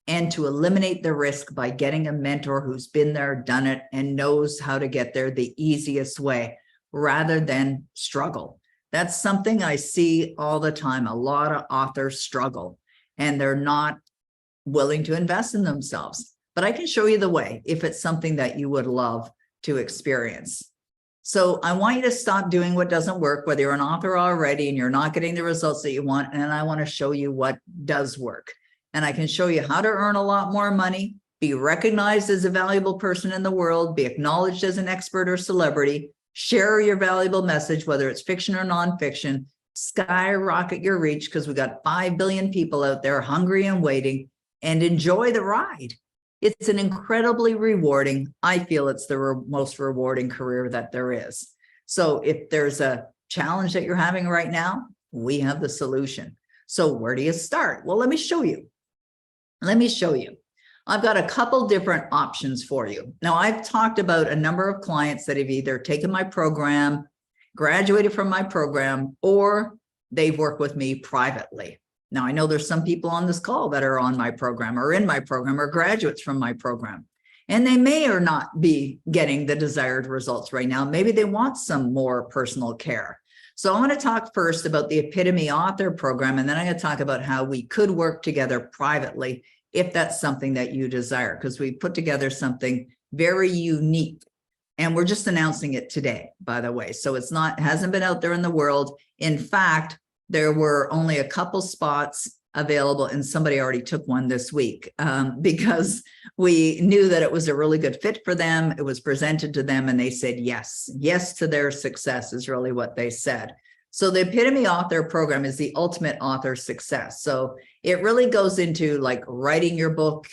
and to eliminate the risk by getting a mentor who's been there, done it, and knows how to get there the easiest way, rather than struggle. That's something I see all the time. A lot of authors struggle and they're not willing to invest in themselves. But I can show you the way if it's something that you would love to experience. So I want you to stop doing what doesn't work, whether you're an author already and you're not getting the results that you want. And I want to show you what does work. And I can show you how to earn a lot more money, be recognized as a valuable person in the world, be acknowledged as an expert or celebrity, share your valuable message, whether it's fiction or nonfiction, skyrocket your reach because we got 5 billion people out there hungry and waiting, and enjoy the ride. It's an incredibly rewarding, I feel it's the most rewarding career that there is. So if there's a challenge that you're having right now, we have the solution. So where do you start? Well, let me show you. I've got a couple different options for you. Now, I've talked about a number of clients that have either taken my program, graduated from my program, or they've worked with me privately. Now, I know there's some people on this call that are on my program or in my program or graduates from my program, and they may or not be getting the desired results right now. Maybe they want some more personal care. So I'm going to talk first about the Epitome Author Program, and then I'm going to talk about how we could work together privately if that's something that you desire, because we put together something very unique. And we're just announcing it today, by the way. So it hasn't been out there in the world. In fact, there were only a couple spots available, and somebody already took one this week because we knew that it was a really good fit for them. It was presented to them and they said yes. Yes to their success is really what they said. So the Epitome Author Program is the ultimate author success. So it really goes into like writing your book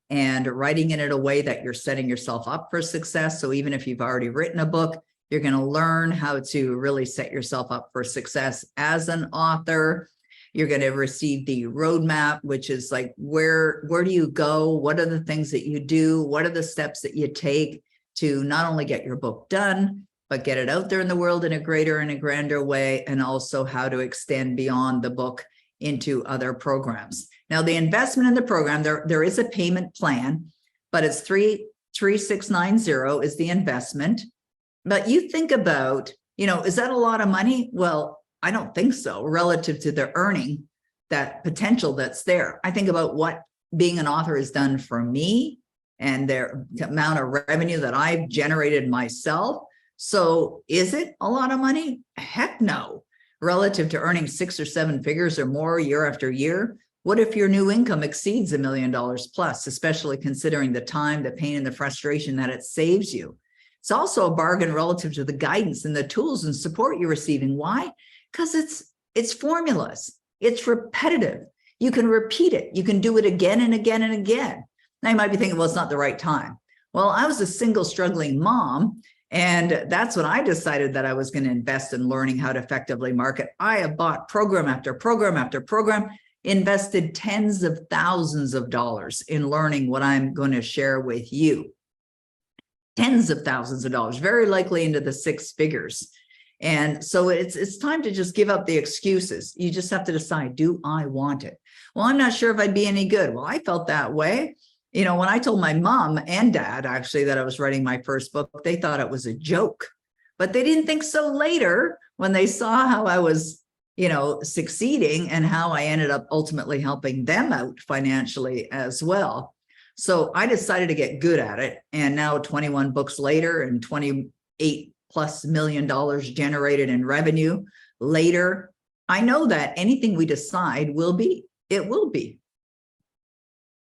and writing it in a way that you're setting yourself up for success. So even if you've already written a book, you're going to learn how to really set yourself up for success as an author. You're going to receive the roadmap, which is like, where do you go? What are the things that you do? What are the steps that you take to not only get your book done, but get it out there in the world in a greater and a grander way, and also how to extend beyond the book into other programs. Now, the investment in the program, there is a payment plan, but it's $3,690 is the investment. But you think about, is that a lot of money? Well, I don't think so relative to the earning, that potential that's there. I think about what being an author has done for me and the amount of revenue that I've generated myself. So is it a lot of money? Heck no. Relative to earning 6 or 7 figures or more year after year, what if your new income exceeds $1 million plus, especially considering the time, the pain, and the frustration that it saves you? It's also a bargain relative to the guidance and the tools and support you're receiving. Why? Because it's formulas. It's repetitive. You can repeat it. You can do it again and again and again. Now you might be thinking, well, it's not the right time. Well, I was a single struggling mom, and that's when I decided that I was going to invest in learning how to effectively market. I have bought program after program after program, invested tens of thousands of dollars in learning what I'm going to share with you. Tens of thousands of dollars, very likely into the 6 figures. And so it's time to just give up the excuses. You just have to decide, do I want it? Well, I'm not sure if I'd be any good. Well, I felt that way. When I told my mom and dad, actually, that I was writing my first book, they thought it was a joke, but they didn't think so later when they saw how I was, succeeding and how I ended up ultimately helping them out financially as well. So I decided to get good at it. And now 21 books later and $28+ million generated in revenue, later. I know that anything we decide will be, it will be.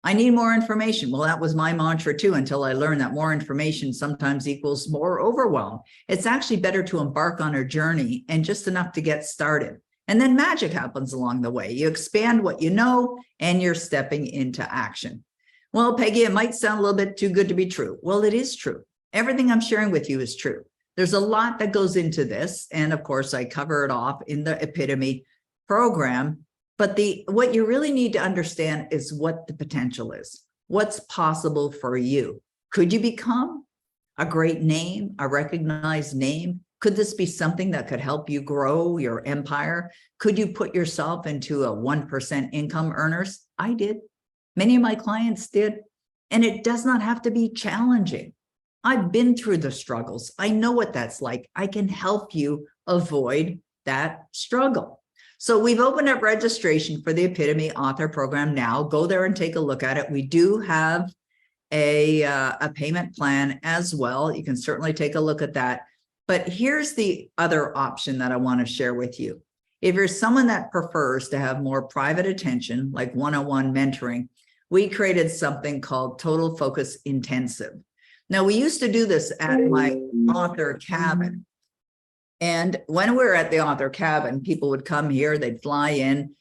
I need more information. Well, that was my mantra too, until I learned that more information sometimes equals more overwhelm. It's actually better to embark on a journey and just enough to get started. And then magic happens along the way. You expand what you know and you're stepping into action. Well, Peggy, it might sound a little bit too good to be true. Well, it is true. Everything I'm sharing with you is true. There's a lot that goes into this. And of course, I cover it off in the Epitome program. But what you really need to understand is what the potential is. What's possible for you? Could you become a great name, a recognized name? Could this be something that could help you grow your empire? Could you put yourself into a 1% income earners? I did. Many of my clients did. And it does not have to be challenging. I've been through the struggles. I know what that's like. I can help you avoid that struggle. So we've opened up registration for the Epitome Author Program now. Go there and take a look at it. We do have a payment plan as well. You can certainly take a look at that. But here's the other option that I want to share with you. If you're someone that prefers to have more private attention, like one-on-one mentoring, we created something called Total Focus Intensive. Now, we used to do this at my author cabin. And when we were at the author cabin, people would come here, they'd fly in,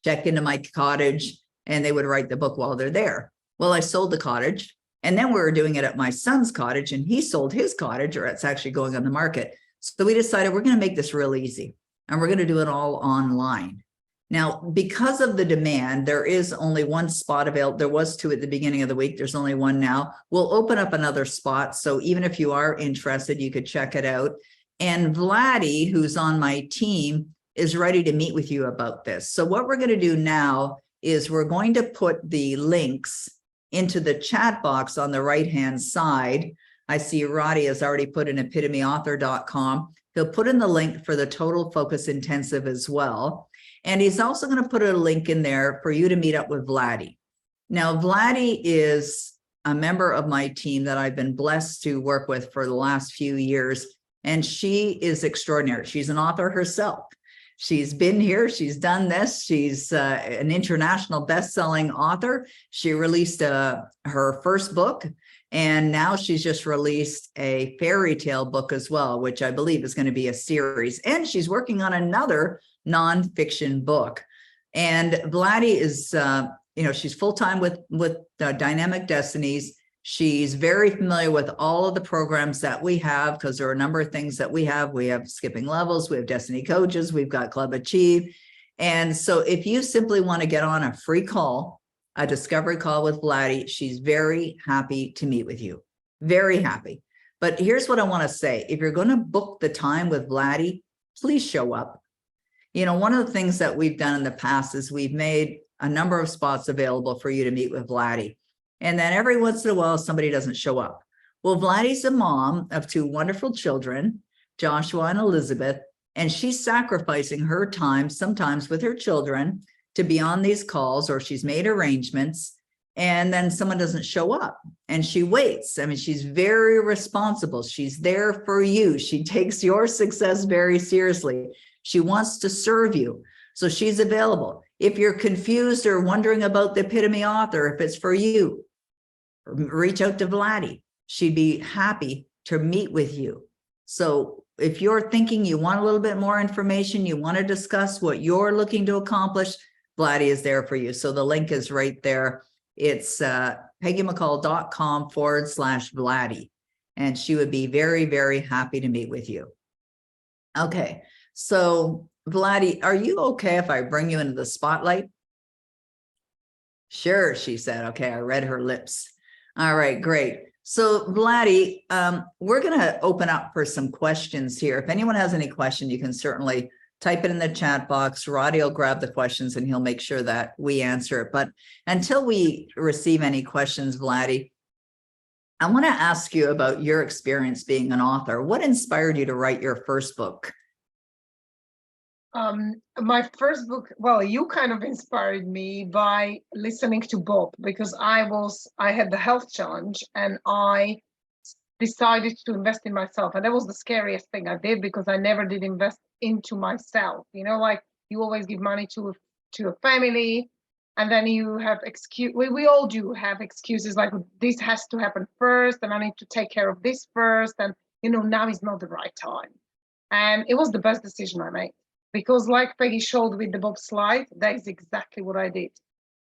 check into my cottage, and they would write the book while they're there. Well, I sold the cottage, and then we were doing it at my son's cottage, and he sold his cottage, or it's actually going on the market. So we decided we're going to make this real easy, and we're going to do it all online. Now, because of the demand, there is only one spot available. There was two at the beginning of the week. There's only one now. We'll open up another spot. So even if you are interested, you could check it out. And Vladdy, who's on my team, is ready to meet with you about this. So what we're going to do now is we're going to put the links into the chat box on the right-hand side. I see Roddy has already put in epitomeauthor.com. He'll put in the link for the Total Focus Intensive as well. And he's also going to put a link in there for you to meet up with Vladdy. Now, Vladdy is a member of my team that I've been blessed to work with for the last few years. And she is extraordinary. She's an author herself. She's been here. She's done this. She's an international best-selling author. She released her first book, and now she's just released a fairy tale book as well, which I believe is going to be a series. And she's working on another nonfiction book. And Vladdy is, she's full-time with Dynamic Destinies. She's very familiar with all of the programs that we have, because there are a number of things that we have. We have Skipping Levels, we have Destiny Coaches, we've got Club Achieve. And so if you simply want to get on a free call, a discovery call with Vladdy, she's very happy to meet with you. Very happy. But here's what I want to say. If you're going to book the time with Vladdy, please show up. One of the things that we've done in the past is we've made a number of spots available for you to meet with Vladdy. And then every once in a while, somebody doesn't show up. Well, Vladdy's a mom of two wonderful children, Joshua and Elizabeth, and she's sacrificing her time sometimes with her children to be on these calls, or she's made arrangements, and then someone doesn't show up and she waits. I mean, she's very responsible. She's there for you. She takes your success very seriously. She wants to serve you. So she's available. If you're confused or wondering about the Epitome Author, if it's for you, reach out to Vladdy. She'd be happy to meet with you. So if you're thinking you want a little bit more information, you want to discuss what you're looking to accomplish, Vladdy is there for you. So the link is right there. It's PeggyMcColl.com/Vladdy. And she would be very, very happy to meet with you. Okay. So Vladdy, are you okay if I bring you into the spotlight? Sure, she said. Okay, I read her lips. All right, great. So Vladdy, we're going to open up for some questions here. If anyone has any question, you can certainly type it in the chat box. Roddy will grab the questions and he'll make sure that we answer it. But until we receive any questions, Vladdy, I want to ask you about your experience being an author. What inspired you to write your first book? My first book, well, you kind of inspired me by listening to Bob, because I had the health challenge and I decided to invest in myself. And that was the scariest thing I did, because I never did invest into myself, like you always give money to a family, and then you have we all do have excuses, like this has to happen first, and I need to take care of this first, and now is not the right time. And it was the best decision I made, because like Peggy showed with the Bob slide, that is exactly what I did.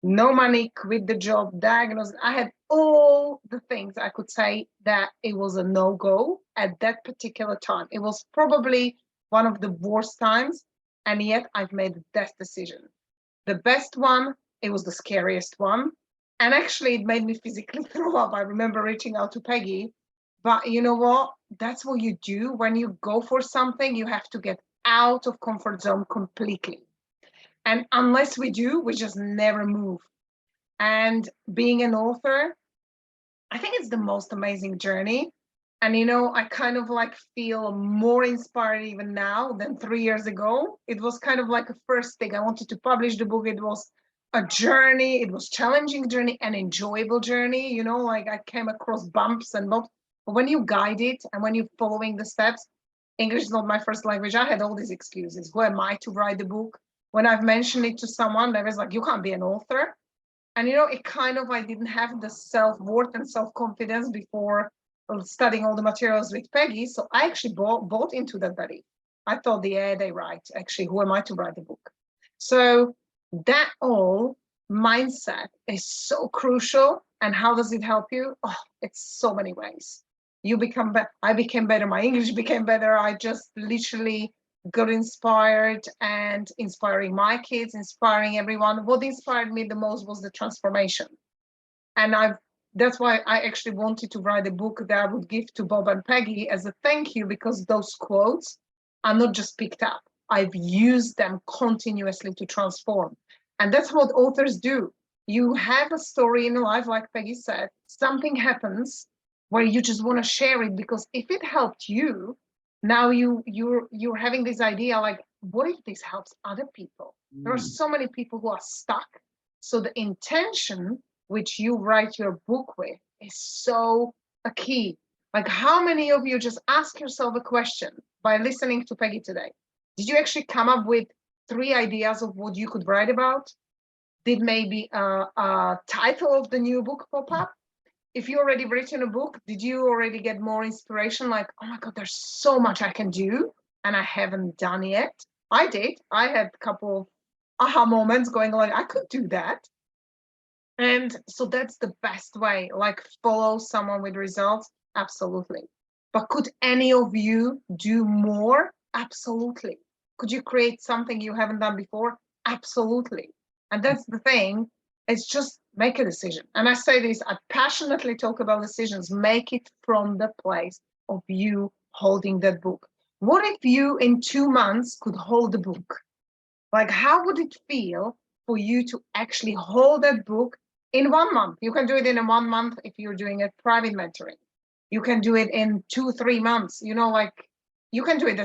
No money, quit the job, diagnosed. I had all the things I could say that it was a no-go at that particular time. It was probably one of the worst times, and yet I've made the best decision. The best one, it was the scariest one. And actually, it made me physically throw up. I remember reaching out to Peggy. But you know what? That's what you do. When you go for something, you have to get out of comfort zone completely. And unless we do, we just never move. And being an author, I think it's the most amazing journey. And, I kind of like feel more inspired even now than 3 years ago. It was kind of like a first thing. I wanted to publish the book. It was a journey. It was challenging journey, an enjoyable journey. Like I came across bumps and bumps. But when you guide it and when you're following the steps, English is not my first language. I had all these excuses. Who am I to write the book? When I've mentioned it to someone, they was like, you can't be an author. And, it kind of, I didn't have the self-worth and self-confidence before studying all the materials with Peggy. So I actually bought into that belief. I thought, yeah, they write. Actually, who am I to write the book? So that all mindset is so crucial. And how does it help you? Oh, it's so many ways. You become better. I became better. My English became better. I just literally got inspired and inspiring my kids, inspiring everyone. What inspired me the most was the transformation. And that's why I actually wanted to write a book that I would give to Bob and Peggy as a thank you, because those quotes are not just picked up. I've used them continuously to transform. And that's what authors do. You have a story in life, like Peggy said, something happens where you just want to share it, because if it helped you, now you're having this idea, like, what if this helps other people? There are so many people who are stuck. So the intention which you write your book with is so a key. Like, how many of you just ask yourself a question by listening to Peggy today? Did you actually come up with 3 ideas of what you could write about? Did maybe a title of the new book pop up? If you already written a book, did you already get more inspiration? Like, oh my God, there's so much I can do and I haven't done yet. I did. I had a couple of aha moments going like, I could do that. And so that's the best way, like follow someone with results. Absolutely. But could any of you do more? Absolutely. Could you create something you haven't done before? Absolutely. And that's the thing. It's just make a decision. And I say this, I passionately talk about decisions. Make it from the place of you holding that book. What if you in 2 months could hold the book? Like, how would it feel for you to actually hold that book in 1 month? You can do it in 1 month if you're doing a private mentoring. You can do it in 2-3 months. Like, you can do it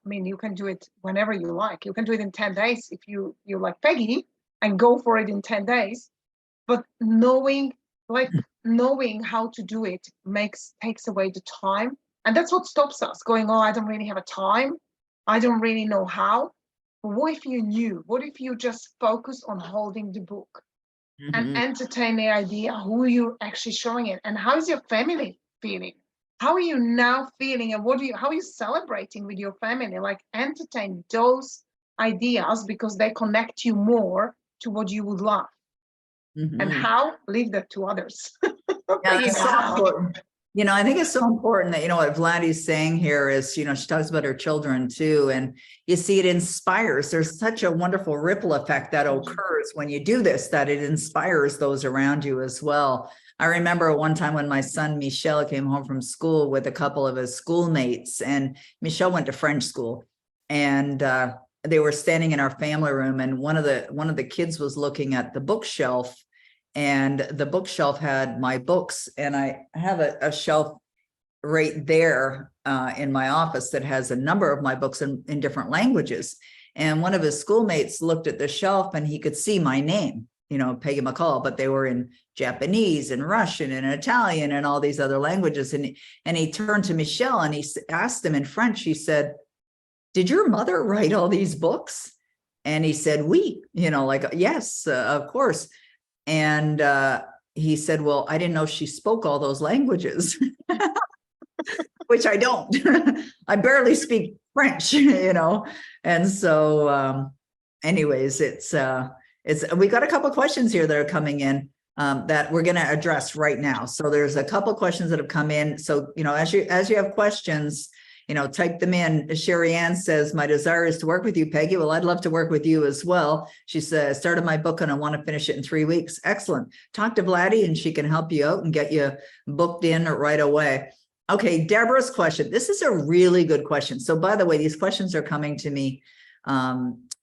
you can do it whenever you like. You can do it in 10 days if you're like Peggy, and go for it in 10 days. But knowing how to do it takes away the time. And that's what stops us going, oh, I don't really have a time. I don't really know how. But what if you knew? What if you just focus on holding the book and entertain the idea who you're actually showing it? And how is your family feeling? How are you now feeling? And how are you celebrating with your family? Like, entertain those ideas, because they connect you more to what you would love. And how? Leave that to others. Yeah, it's so important. I think it's so important that, what Vladdy's saying here is, she talks about her children too. And you see, it inspires. There's such a wonderful ripple effect that occurs when you do this, that it inspires those around you as well. I remember one time when my son, Michel, came home from school with a couple of his schoolmates, and Michel went to French school, and they were standing in our family room, and one of the kids was looking at the bookshelf, and the bookshelf had my books, and I have a shelf right there in my office that has a number of my books in different languages. And one of his schoolmates looked at the shelf and he could see my name, Peggy McColl, but they were in Japanese and Russian and Italian and all these other languages. And he turned to Michel and he asked him in French, he said, did your mother write all these books? And he said, we, like, yes, of course. And he said, well, I didn't know she spoke all those languages, which I don't. I barely speak French, And so anyways, we got a couple of questions here that are coming in that we're going to address right now. So there's a couple of questions that have come in. So, as you have questions, type them in. Sherry Ann says, my desire is to work with you, Peggy. Well, I'd love to work with you as well. She says, started my book and I want to finish it in 3 weeks. Excellent. Talk to Vladdy and she can help you out and get you booked in right away. Okay, Deborah's question. This is a really good question. So by the way, these questions are coming to me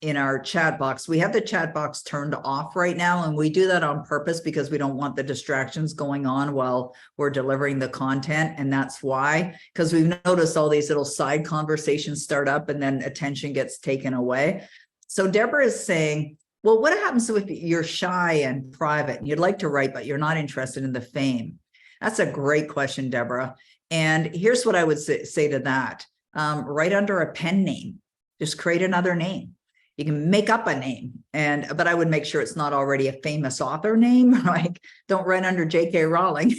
in our chat box. We have the chat box turned off right now, and we do that on purpose because we don't want the distractions going on while we're delivering the content. And that's why, because we've noticed all these little side conversations start up and then attention gets taken away. So Deborah is saying, well, what happens if you're shy and private and you'd like to write, but you're not interested in the fame? That's a great question, Deborah. And here's what I would say to that. Write under a pen name. Just create another name. You can make up a name, but I would make sure it's not already a famous author name. Like, don't write under J.K. Rowling.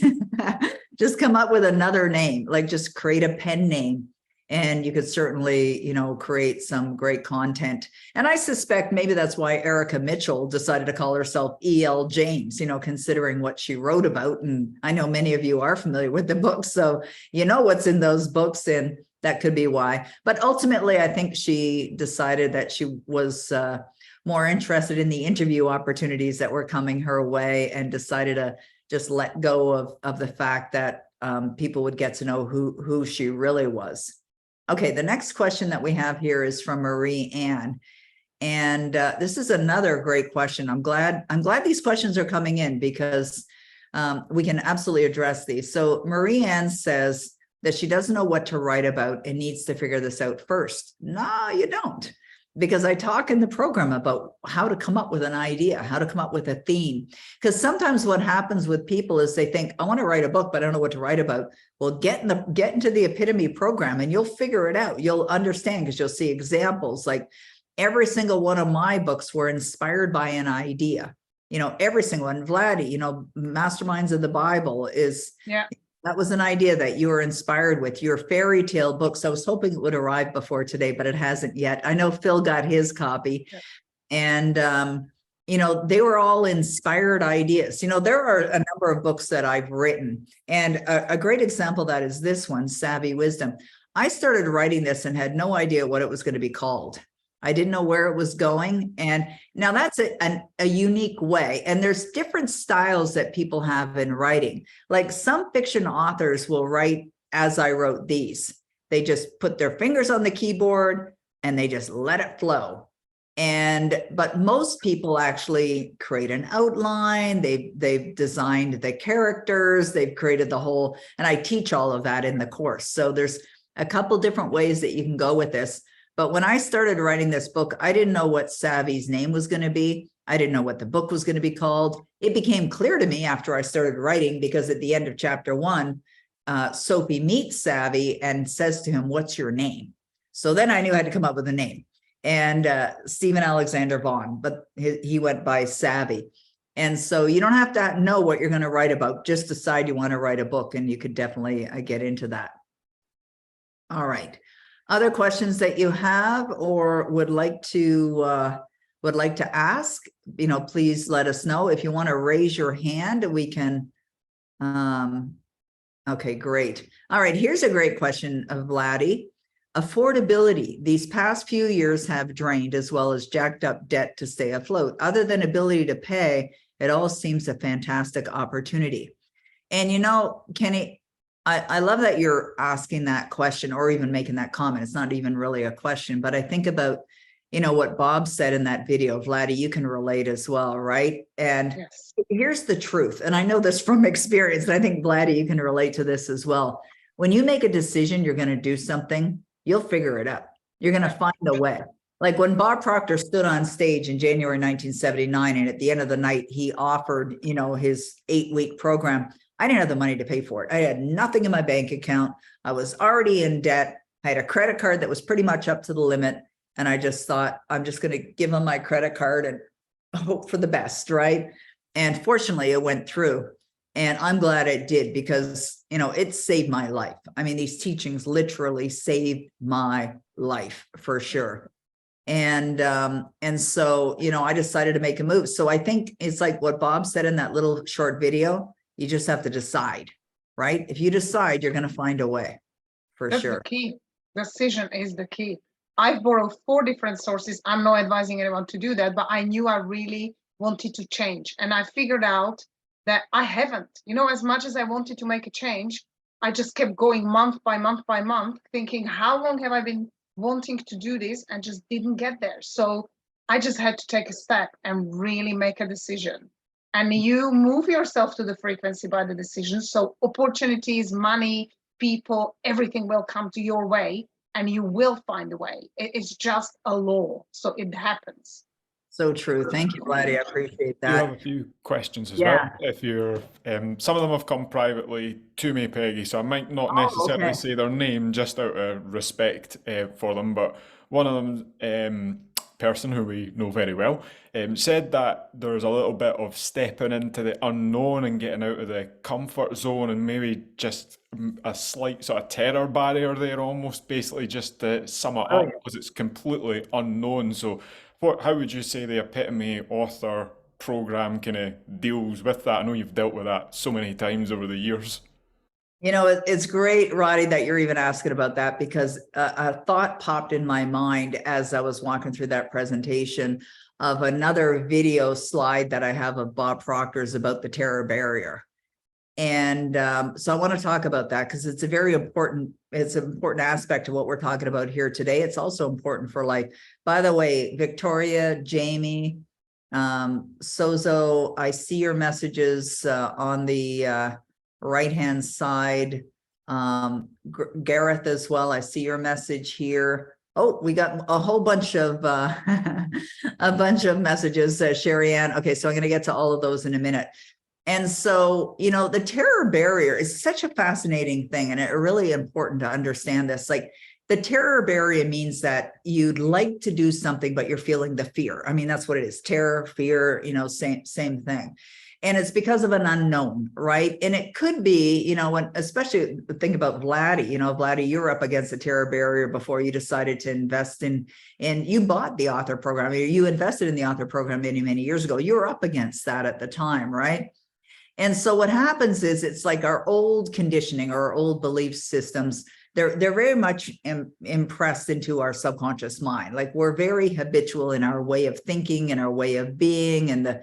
Just come up with another name, like just create a pen name. And you could certainly, create some great content. And I suspect maybe that's why Erica Mitchell decided to call herself E.L. James, considering what she wrote about. And I know many of you are familiar with the books, so you know what's in those books, and that could be why. But ultimately, I think she decided that she was more interested in the interview opportunities that were coming her way and decided to just let go of the fact that people would get to know who she really was. Okay, the next question that we have here is from Marie Ann. And this is another great question. I'm glad these questions are coming in because we can absolutely address these. So Marie Ann says that she doesn't know what to write about and needs to figure this out first. No, you don't. Because I talk in the program about how to come up with an idea, how to come up with a theme. Because sometimes what happens with people is they think, I want to write a book, but I don't know what to write about. Well, get into the Epitome program and you'll figure it out. You'll understand because you'll see examples. Like every single one of my books were inspired by an idea. Every single one. Vladdy, Masterminds of the Bible is... Yeah. That was an idea that you were inspired with. Your fairy tale books, I was hoping it would arrive before today, but it hasn't yet. I know Phil got his copy. Yeah. And, they were all inspired ideas. There are a number of books that I've written. And a great example of that is this one, Savvy Wisdom. I started writing this and had no idea what it was going to be called. I didn't know where it was going. And now that's a unique way. And there's different styles that people have in writing. Like some fiction authors will write as I wrote these. They just put their fingers on the keyboard and they just let it flow. But most people actually create an outline. They've designed the characters. They've created the whole, and I teach all of that in the course. So there's a couple different ways that you can go with this. But when I started writing this book, I didn't know what Savvy's name was going to be. I didn't know what the book was going to be called. It became clear to me after I started writing, because at the end of chapter 1, Sophie meets Savvy and says to him, what's your name? So then I knew I had to come up with a name. And Stephen Alexander Vaughn, but he went by Savvy. And so you don't have to know what you're going to write about. Just decide you want to write a book, and you could definitely get into that. All right. Other questions that you have or would like to ask, please let us know. If you want to raise your hand, we can. Okay, great. All right, here's a great question of Vladdy. Affordability. These past few years have drained as well as jacked up debt to stay afloat. Other than ability to pay, it all seems a fantastic opportunity. And Kenny, I love that you're asking that question or even making that comment. It's not even really a question, but I think about, what Bob said in that video. Vladdy, you can relate as well, right? And yes. Here's the truth. And I know this from experience. And I think, Vladdy, you can relate to this as well. When you make a decision, you're going to do something, you'll figure it out. You're going to find a way. Like when Bob Proctor stood on stage in January 1979, and at the end of the night, he offered, his 8-week program. I didn't have the money to pay for it. I had nothing in my bank account. I was already in debt. I had a credit card that was pretty much up to the limit. And I just thought, I'm just going to give them my credit card and hope for the best, right? And fortunately, it went through. And I'm glad it did because, it saved my life. I mean, these teachings literally saved my life for sure. And so, I decided to make a move. So I think it's like what Bob said in that little short video, you just have to decide, right? If you decide, you're going to find a way for That's sure. the key. Decision is the key. I've borrowed 4 different sources. I'm not advising anyone to do that, but I knew I really wanted to change. And I figured out that I haven't, as much as I wanted to make a change, I just kept going month by month by month, thinking, how long have I been wanting to do this, and just didn't get there. So I just had to take a step and really make a decision. And you move yourself to the frequency by the decision. So opportunities, money, people, everything will come to your way, and you will find a way. It's just a law. So it happens. So true. Thank you, Vladdy. I appreciate You have that. a few questions as Yeah. well. If you're, some of them have come privately to me, Peggy, so I might not necessarily okay. say their name just out of respect for them. But one of them, person who we know very well, said that there's a little bit of stepping into the unknown and getting out of the comfort zone, and maybe just a slight sort of terror barrier there, almost, basically, just to sum it up, because it's completely unknown. So how would you say the Epitome Author program kind of deals with that? I know you've dealt with that so many times over the years. It's great, Roddy, that you're even asking about that, because a thought popped in my mind as I was walking through that presentation of another video slide that I have of Bob Proctor's about the terror barrier. And so I want to talk about that because it's an important aspect of what we're talking about here today. It's also important for by the way, Victoria, Jamie, Sozo, I see your messages on the right-hand side. Gareth as well, I see your message here. Oh, we got a whole bunch of messages, Sherry Ann. Okay, so I'm going to get to all of those in a minute. And so, the terror barrier is such a fascinating thing, and it's really important to understand this. The terror barrier means that you'd like to do something, but you're feeling the fear. I mean, that's what it is. Terror, fear, same thing. And it's because of an unknown, right? And it could be, especially think about Vladdy, Vladdy, you were up against the terror barrier before you decided to invest in you bought the author program, or you invested in the author program many, many years ago. You were up against that at the time, right? And so what happens is it's like our old conditioning or our old belief systems, they're very much impressed into our subconscious mind. We're very habitual in our way of thinking and our way of being and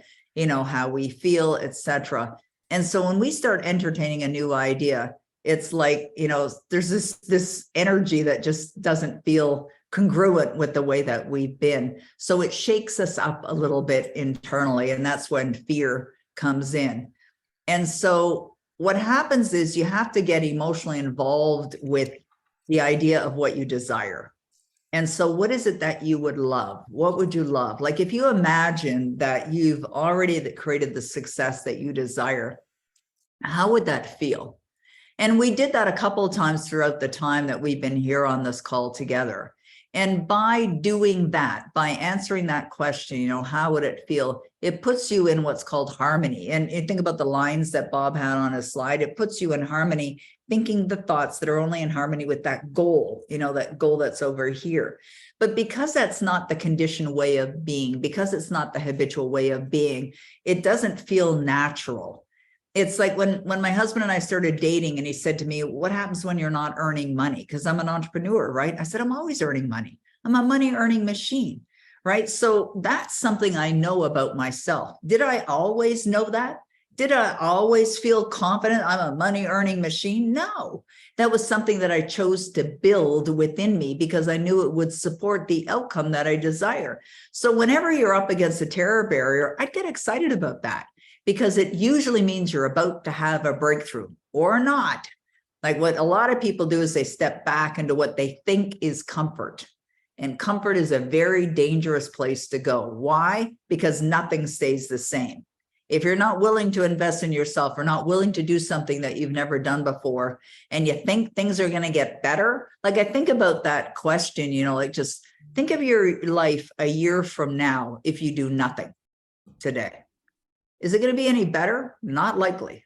how we feel, etc. And so when we start entertaining a new idea, it's there's this energy that just doesn't feel congruent with the way that we've been. So it shakes us up a little bit internally, and that's when fear comes in. And so what happens is you have to get emotionally involved with the idea of what you desire. And so what is it that you would love? What would you love? If you imagine that you've already created the success that you desire, how would that feel? And we did that a couple of times throughout the time that we've been here on this call together. And by doing that, by answering that question, how would it feel? It puts you in what's called harmony. And think about the lines that Bob had on his slide. It puts you in harmony, thinking the thoughts that are only in harmony with that goal, that goal that's over here. But because that's not the conditioned way of being, because it's not the habitual way of being, it doesn't feel natural. It's like when my husband and I started dating, and he said to me, what happens when you're not earning money? Because I'm an entrepreneur, right? I said, I'm always earning money. I'm a money earning machine, right? So that's something I know about myself. Did I always know that? Did I always feel confident I'm a money earning machine? No, that was something that I chose to build within me because I knew it would support the outcome that I desire. So whenever you're up against a terror barrier, I'd get excited about that, because it usually means you're about to have a breakthrough or not. What a lot of people do is they step back into what they think is comfort. And comfort is a very dangerous place to go. Why? Because nothing stays the same. If you're not willing to invest in yourself or not willing to do something that you've never done before, and you think things are going to get better, like I think about that question, like just think of your life a year from now if you do nothing today. Is it going to be any better? Not likely.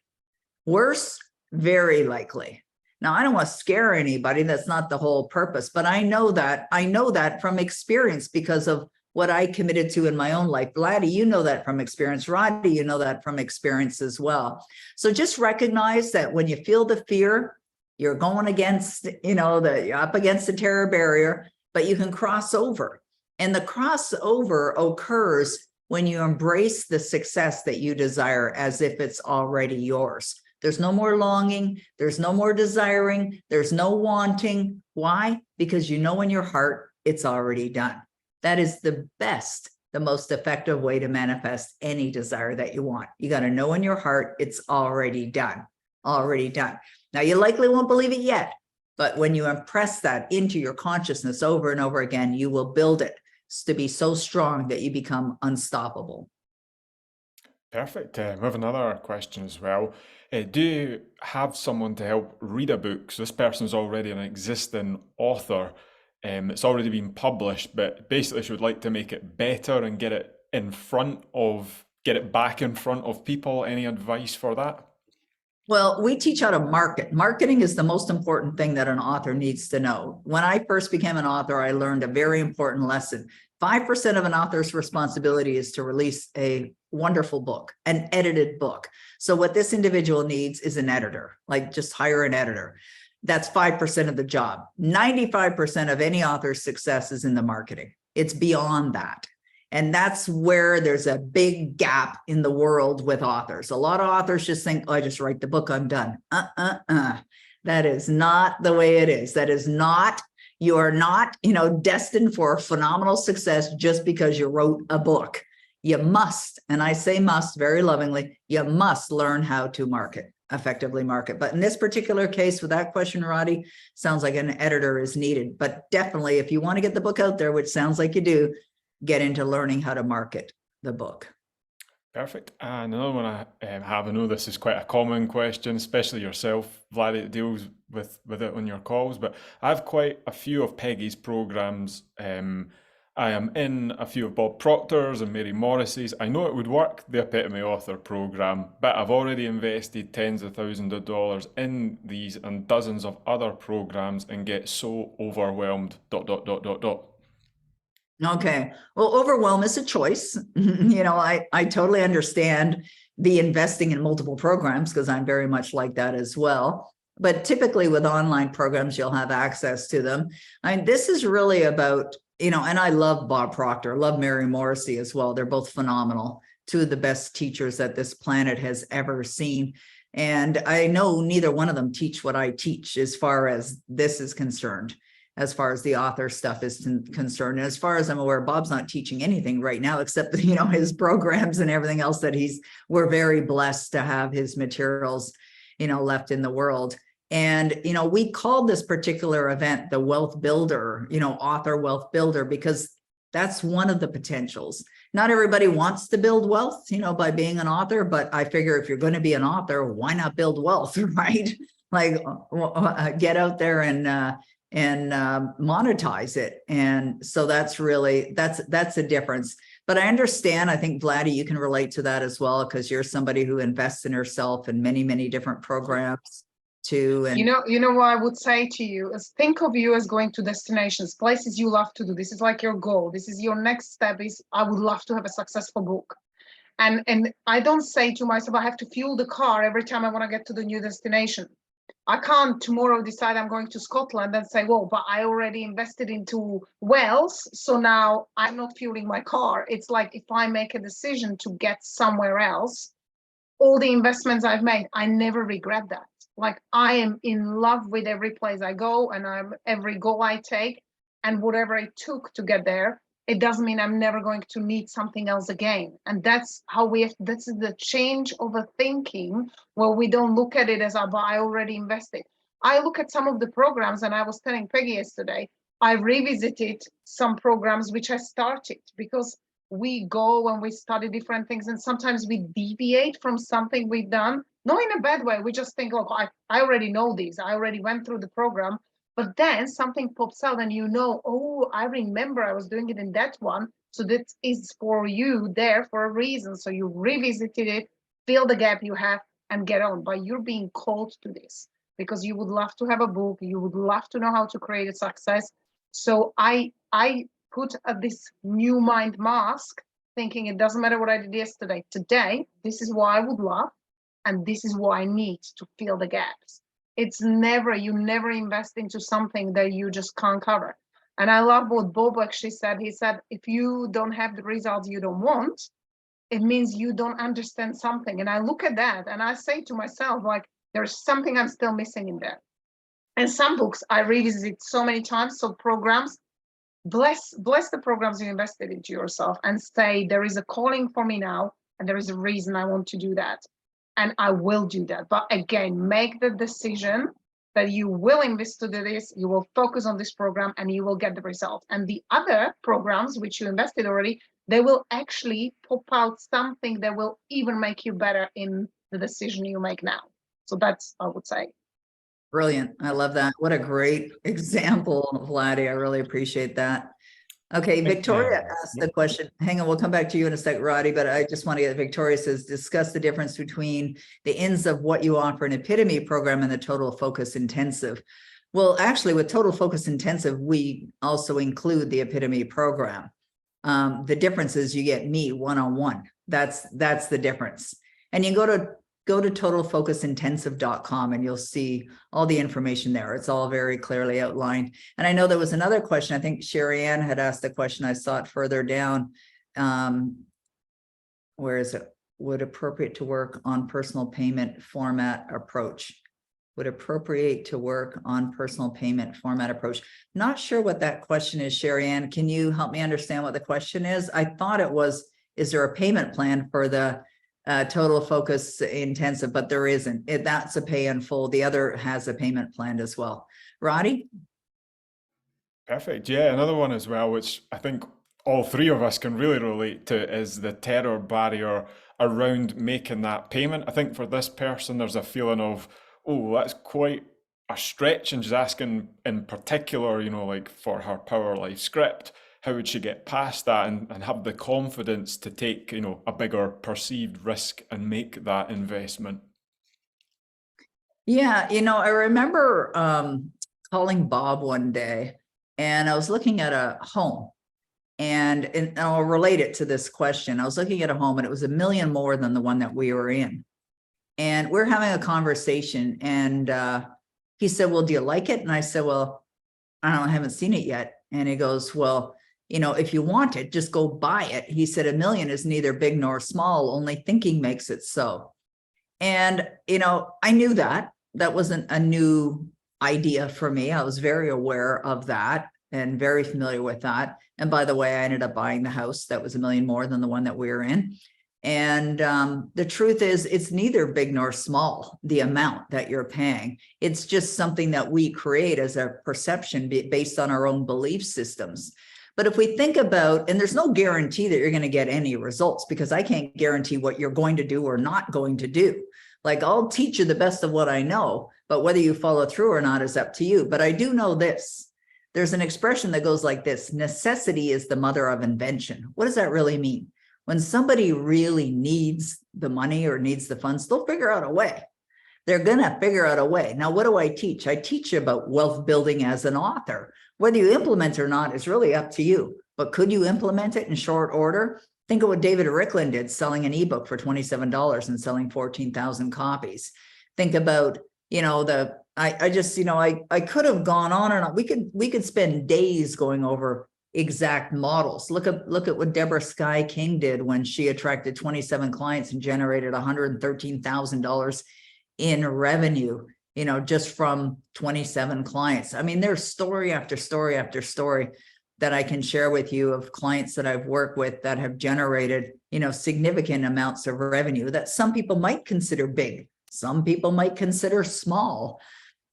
Worse? Very likely. Now, I don't want to scare anybody. That's not the whole purpose, but I know that from experience because of what I committed to in my own life. Vladdy, you know that from experience. Roddy, you know that from experience as well. So just recognize that when you feel the fear, you're going against, you're up against the terror barrier, but you can cross over. And the crossover occurs when you embrace the success that you desire as if it's already yours. There's no more longing. There's no more desiring. There's no wanting. Why? Because you know in your heart, it's already done. That is the best, the most effective way to manifest any desire that you want. You got to know in your heart, it's already done, already done. Now, you likely won't believe it yet, but when you impress that into your consciousness over and over again, you will build it to be so strong that you become unstoppable. Perfect. We have another question as well. Do you have someone to help read a book? So this person's already an existing author. It's already been published, but basically she would like to make it better and get it back in front of people. Any advice for that? Well, we teach how to market. Marketing is the most important thing that an author needs to know. When I first became an author, I learned a very important lesson. 5% of an author's responsibility is to release a wonderful book, an edited book. So what this individual needs is an editor, like just hire an editor. That's 5% of the job. 95% of any author's success is in the marketing. It's beyond that. And that's where there's a big gap in the world with authors. A lot of authors just think, oh, I just write the book, I'm done. That is not the way it is. That is not, you are not, destined for phenomenal success just because you wrote a book. You must, and I say must very lovingly, you must learn how to effectively market. But in this particular case, with that question, Roddy, sounds like an editor is needed. But definitely, if you want to get the book out there, which sounds like you do, get into learning how to market the book. Perfect. And another one I have, I know this is quite a common question, especially yourself, Vladdy, that deals with it on your calls, but I have quite a few of Peggy's programs. I am in a few of Bob Proctor's and Mary Morrissey's. I know it would work, the Epitome Author program, but I've already invested tens of thousands of dollars in these and dozens of other programs and get so overwhelmed, ... Okay. Well, overwhelm is a choice. I totally understand the investing in multiple programs because I'm very much like that as well. But typically with online programs, you'll have access to them. This is really about, and I love Bob Proctor, love Mary Morrissey as well. They're both phenomenal, two of the best teachers that this planet has ever seen. And I know neither one of them teach what I teach as far as this is concerned, as far as the author stuff is concerned. And as far as I'm aware, Bob's not teaching anything right now, except, his programs and everything else we're very blessed to have his materials, left in the world. And, we called this particular event the Wealth Builder, Author Wealth Builder, because that's one of the potentials. Not everybody wants to build wealth, by being an author, but I figure if you're going to be an author, why not build wealth, right? Like get out there and monetize it. And so that's a difference. But I understand, I think, Vladdy, you can relate to that as well, because you're somebody who invests in herself in many, many different programs too. And what I would say to you is think of you as going to destinations, places you love to do. This is like your goal. This is your next step is I would love to have a successful book. And I don't say to myself, I have to fuel the car every time I want to get to the new destination. I can't tomorrow decide I'm going to Scotland and say, well, but I already invested into Wales, so now I'm not fueling my car. It's like if I make a decision to get somewhere else, all the investments I've made, I never regret that. Like I am in love with every place I go and every goal I take and whatever it took to get there. It doesn't mean I'm never going to need something else again. And that's how this is the change of a thinking where we don't look at it as, but I already invested. I look at some of the programs, and I was telling Peggy yesterday, I revisited some programs which I started because we go and we study different things, and sometimes we deviate from something we've done, not in a bad way. We just think, look, I already know this, I already went through the program, but then something pops out and oh, I remember I was doing it in that one. So that is for you there for a reason. So you revisited it, fill the gap you have, and get on. But you're being called to this because you would love to have a book, you would love to know how to create a success. So I put this new mind mask, thinking it doesn't matter what I did yesterday. Today, this is what I would love, and this is what I need to fill the gaps. It's you never invest into something that you just can't cover. And I love what Bob actually said. He said, if you don't have the results you don't want, it means you don't understand something. And I look at that and I say to myself, like, there's something I'm still missing in there. And some books I revisit so many times. So programs, bless the programs you invested into yourself and say, there is a calling for me now, and there is a reason I want to do that. And I will do that. But again, make the decision that you will invest to do this, you will focus on this program, and you will get the result. And the other programs which you invested already, they will actually pop out something that will even make you better in the decision you make now. So that's, I would say. Brilliant. I love that. What a great example, Vladdy. I really appreciate that. Okay, Victoria asked the question. Hang on, we'll come back to you in a sec, Roddy, but I just want to get Victoria says, discuss the difference between the ins of what you offer an epitome program and the total focus intensive. Well, actually, with total focus intensive, we also include the epitome program. The difference is you get me one-on-one. That's the difference. And you go to totalfocusintensive.com and you'll see all the information there. It's all very clearly outlined. And I know there was another question. I think Sherry Ann had asked the question. I saw it further down. Where is it? Would appropriate to work on personal payment format approach? Would appropriate to work on personal payment format approach? Not sure what that question is, Sherry Ann. Can you help me understand what the question is? I thought it was, is there a payment plan for the total focus intensive, but there isn't. That's a pay in full. The other has a payment plan as well. Roddy? Perfect. Yeah, another one as well, which I think all three of us can really relate to, is the terror barrier around making that payment. I think for this person, there's a feeling of, oh, that's quite a stretch, and she's asking in particular, like for her Power Life script, how would she get past that and have the confidence to take, a bigger perceived risk and make that investment? Yeah, I remember calling Bob one day, and I was looking at a home, and I'll relate it to this question. I was looking at a home, and it was $1 million more than the one that we were in. And we're having a conversation, and he said, well, do you like it? And I said, well, I haven't seen it yet. And he goes, well, if you want it, just go buy it. He said, $1 million is neither big nor small, only thinking makes it so. And, I knew that wasn't a new idea for me. I was very aware of that and very familiar with that. And by the way, I ended up buying the house that was $1 million more than the one that we were in. And the truth is, it's neither big nor small, the amount that you're paying. It's just something that we create as a perception based on our own belief systems. But if we think about, and there's no guarantee that you're going to get any results, because I can't guarantee what you're going to do or not going to do. Like, I'll teach you the best of what I know, but whether you follow through or not is up to you. But I do know this. There's an expression that goes like this: necessity is the mother of invention. What does that really mean? When somebody really needs the money or needs the funds, they'll figure out a way. They're going to figure out a way. Now, what do I teach? I teach you about wealth building as an author. Whether you implement or not is really up to you. But could you implement it in short order? Think of what David Ricklin did, selling an ebook for $27 and selling 14,000 copies. Think about, I could have gone on and on. We could spend days going over exact models. Look at what Deborah Sky King did when she attracted 27 clients and generated $113,000 in revenue, just from 27 clients. I mean, there's story after story after story that I can share with you of clients that I've worked with that have generated, significant amounts of revenue that some people might consider big. Some people might consider small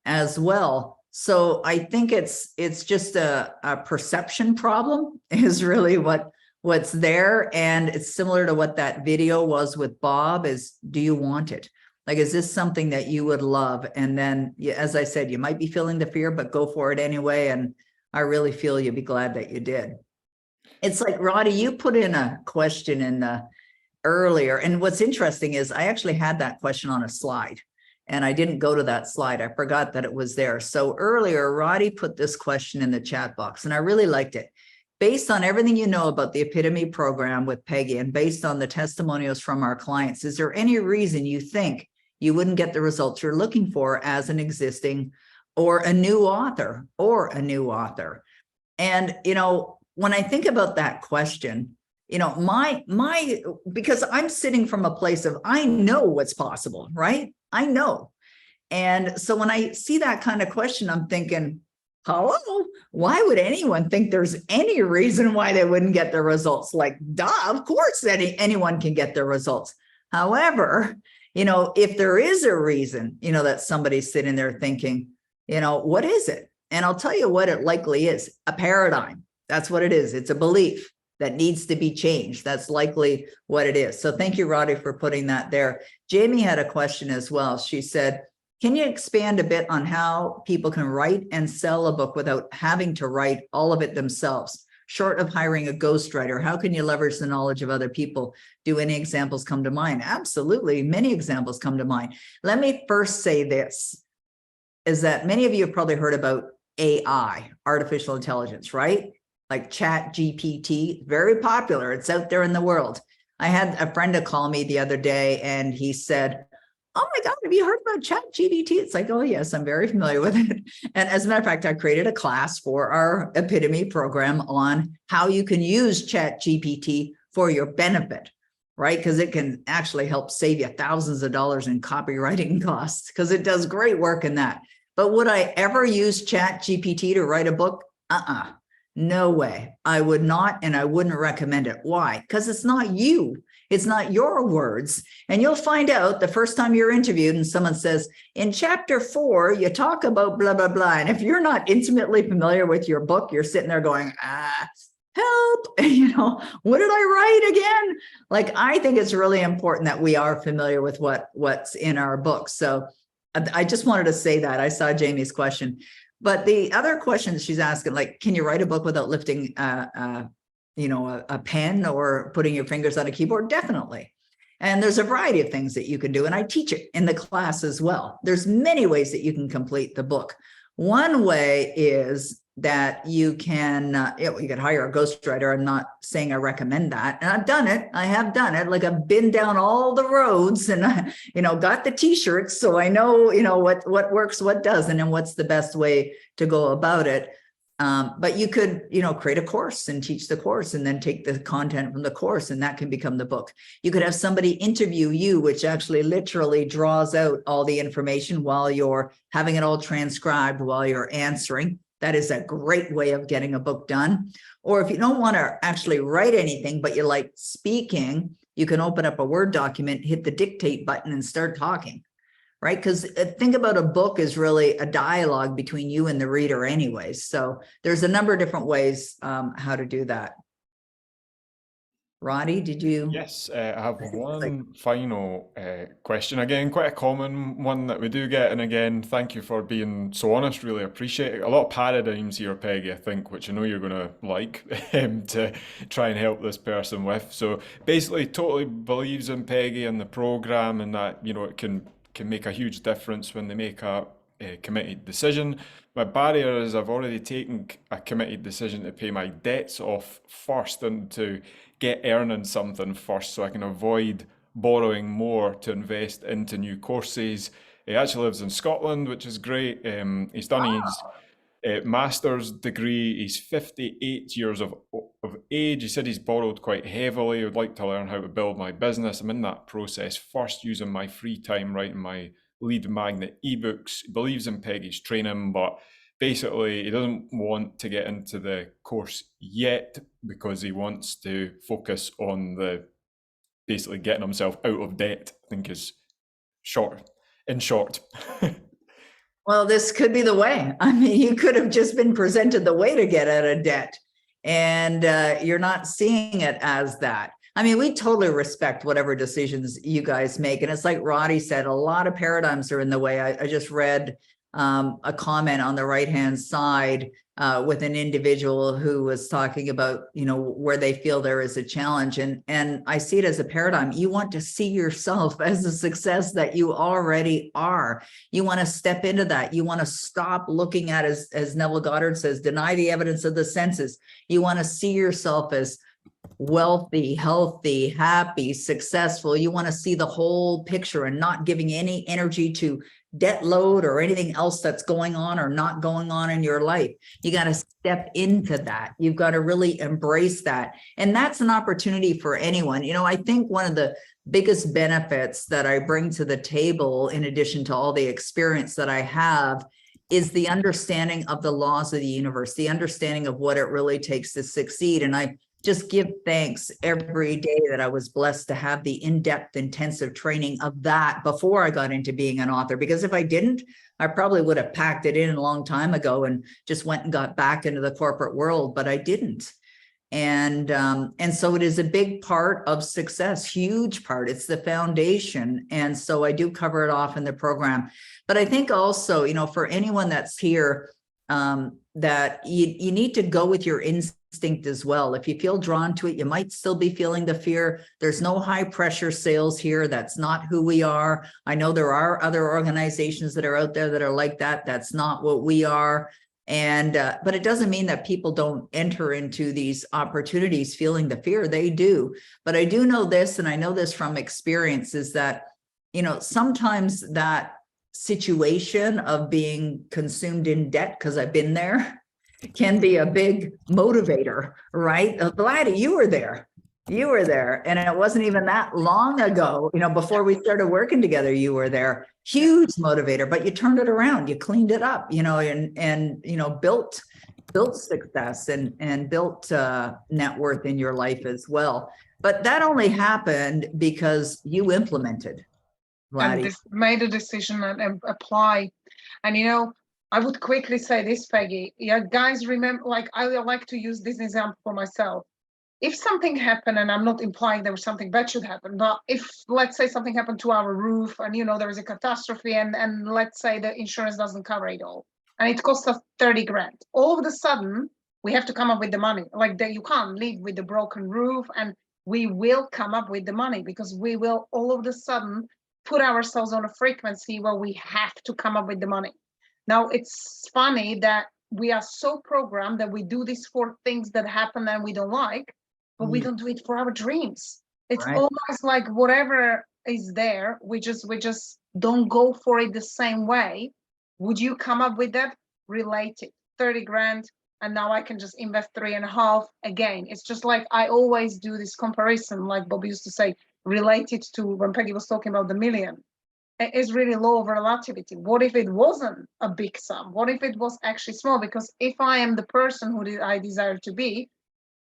as well. So I think it's just a perception problem is really what what's there. And it's similar to what that video was with Bob is, do you want it? Like, is this something that you would love? And then, as I said, you might be feeling the fear, but go for it anyway. And I really feel you'd be glad that you did. It's like, Roddy, you put in a question in the earlier. And what's interesting is I actually had that question on a slide and I didn't go to that slide. I forgot that it was there. So earlier, Roddy put this question in the chat box and I really liked it. Based on everything you know about the Epitome program with Peggy and based on the testimonials from our clients, is there any reason you think you wouldn't get the results you're looking for as an existing or a new author And, when I think about that question, because I'm sitting from a place of, I know what's possible, right? I know. And so when I see that kind of question, I'm thinking, hello, why would anyone think there's any reason why they wouldn't get the results? Like, duh, of course anyone can get the results. However, if there is a reason, that somebody's sitting there thinking, what is it? And I'll tell you what it likely is, a paradigm. That's what it is. It's a belief that needs to be changed. That's likely what it is. So thank you, Roddy, for putting that there. Jamie had a question as well. She said, can you expand a bit on how people can write and sell a book without having to write all of it themselves? Short of hiring a ghostwriter, how can you leverage the knowledge of other people? Do any examples come to mind? Absolutely, many examples come to mind. Let me first say this, is that many of you have probably heard about AI, artificial intelligence, right? Like Chat GPT, very popular. It's out there in the world. I had a friend call me the other day and he said, oh my God, have you heard about Chat GPT? It's like, oh yes, I'm very familiar with it. And as a matter of fact, I created a class for our Epitome program on how you can use Chat GPT for your benefit, right? Because it can actually help save you thousands of dollars in copywriting costs because it does great work in that. But would I ever use Chat GPT to write a book? No way. I would not, and I wouldn't recommend it. Why? Because it's not you. It's not your words. And you'll find out the first time you're interviewed and someone says, in chapter 4, you talk about blah, blah, blah. And if you're not intimately familiar with your book, you're sitting there going, help, what did I write again? Like, I think it's really important that we are familiar with what's in our books. So I just wanted to say that. I saw Jamie's question. But the other questions she's asking, like, can you write a book without lifting a pen or putting your fingers on a keyboard? Definitely. And there's a variety of things that you can do. And I teach it in the class as well. There's many ways that you can complete the book. One way is that you can, you could hire a ghostwriter. I'm not saying I recommend that. And I've done it. I have done it. Like, I've been down all the roads and, got the t-shirts. So I know, what works, what doesn't, and what's the best way to go about it. But you could, create a course and teach the course and then take the content from the course and that can become the book. You could have somebody interview you, which actually literally draws out all the information while you're having it all transcribed while you're answering. That is a great way of getting a book done. Or if you don't want to actually write anything, but you like speaking, you can open up a Word document, hit the dictate button and start talking, right? Because think about a book is really a dialogue between you and the reader anyways. So there's a number of different ways how to do that. Roddy, did you? Yes, I have one final question. Again, quite a common one that we do get. And again, thank you for being so honest. Really appreciate it. A lot of paradigms here, Peggy, I think, which I know you're going to like to try and help this person with. So basically, totally believes in Peggy and the program and that, it can make a huge difference when they make a committed decision. My barrier is I've already taken a committed decision to pay my debts off first and to get earning something first so I can avoid borrowing more to invest into new courses. He actually lives in Scotland, which is great. He's done his master's degree. He's 58 years of age. He said he's borrowed quite heavily. He would like to learn how to build my business. I'm in that process, first using my free time writing my lead magnet ebooks. He believes in Peggy's training, but basically he doesn't want to get into the course yet because he wants to focus on basically getting himself out of debt, I think is in short. Well, this could be the way. I mean, you could have just been presented the way to get out of debt. And you're not seeing it as that. I mean, we totally respect whatever decisions you guys make. And it's like Roddy said, a lot of paradigms are in the way. I just read a comment on the right-hand side with an individual who was talking about, you know, where they feel there is a challenge. And I see it as a paradigm. You want to see yourself as a success that you already are. You want to step into that. You want to stop looking at, as Neville Goddard says, deny the evidence of the senses. You want to see yourself as wealthy, healthy, happy, successful. You want to see the whole picture and not giving any energy to debt load or anything else that's going on or not going on in your life. You got to step into that. You've got to really embrace that. And that's an opportunity for anyone. You know, I think one of the biggest benefits that I bring to the table, in addition to all the experience that I have, is the understanding of the laws of the universe, the understanding of what it really takes to succeed. And I just give thanks every day that I was blessed to have the in-depth intensive training of that before I got into being an author, because if I didn't, I probably would have packed it in a long time ago and just went and got back into the corporate world, but I didn't. And so it is a big part of success, huge part. It's the foundation. And so I do cover it off in the program. But I think also, you know, for anyone that's here, that you need to go with your instinct as well. If you feel drawn to it, you might still be feeling the fear. There's no high pressure sales here. That's not who we are. I know there are other organizations that are out there that are like that. That's not what we are. And but it doesn't mean that people don't enter into these opportunities feeling the fear. They do. But I do know this, and I know this from experience, is that, you know, sometimes that situation of being consumed in debt, because I've been there, can be a big motivator, right? Gladys, you were there. You were there. And it wasn't even that long ago, you know, before we started working together, you were there. Huge motivator, but you turned it around, you cleaned it up, you know, and you know, built success and built net worth in your life as well. But that only happened because you implemented. And this made a decision and apply. And, you know, I would quickly say this, Peggy. Yeah, guys, remember, like, I like to use this example for myself. If something happened, and I'm not implying there was something bad should happen, but if, let's say, something happened to our roof and, you know, there is a catastrophe and let's say the insurance doesn't cover it all and it costs us 30 grand, all of a sudden we have to come up with the money. Like that, you can't live with the broken roof, and we will come up with the money because we will all of a sudden put ourselves on a frequency where we have to come up with the money. Now, it's funny that we are so programmed that we do this for things that happen and we don't like, but we don't do it for our dreams. It's Right. almost like whatever is there, we just don't go for it the same way. Would you come up with that? Relate it, 30 grand, and now I can just invest 3.5 again. It's just like I always do this comparison, like Bob used to say, related to when Peggy was talking about the million. It's really law of relativity. What if it wasn't a big sum? What if it was actually small? Because if I am the person who I desire to be,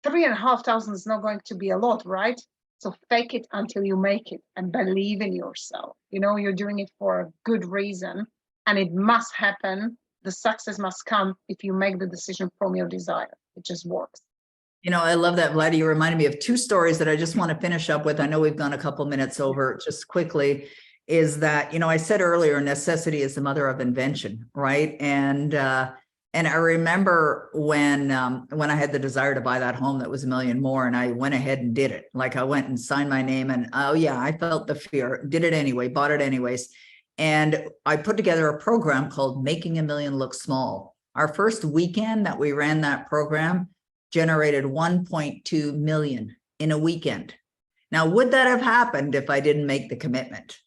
3,500 is not going to be a lot, right? So fake it until you make it and believe in yourself. You know, you're doing it for a good reason and it must happen. The success must come if you make the decision from your desire. It just works. You know, I love that, Vlad. You reminded me of two stories that I just want to finish up with. I know we've gone a couple minutes over just quickly. Is that, you know, I said earlier, necessity is the mother of invention, right? And I remember when I had the desire to buy that home that was $1 million more, and I went ahead and did it. Like I went and signed my name, and oh yeah, I felt the fear, did it anyway, bought it anyways. And I put together a program called Making $1 Million Look Small. Our first weekend that we ran that program generated 1.2 million in a weekend. Now, would that have happened if I didn't make the commitment?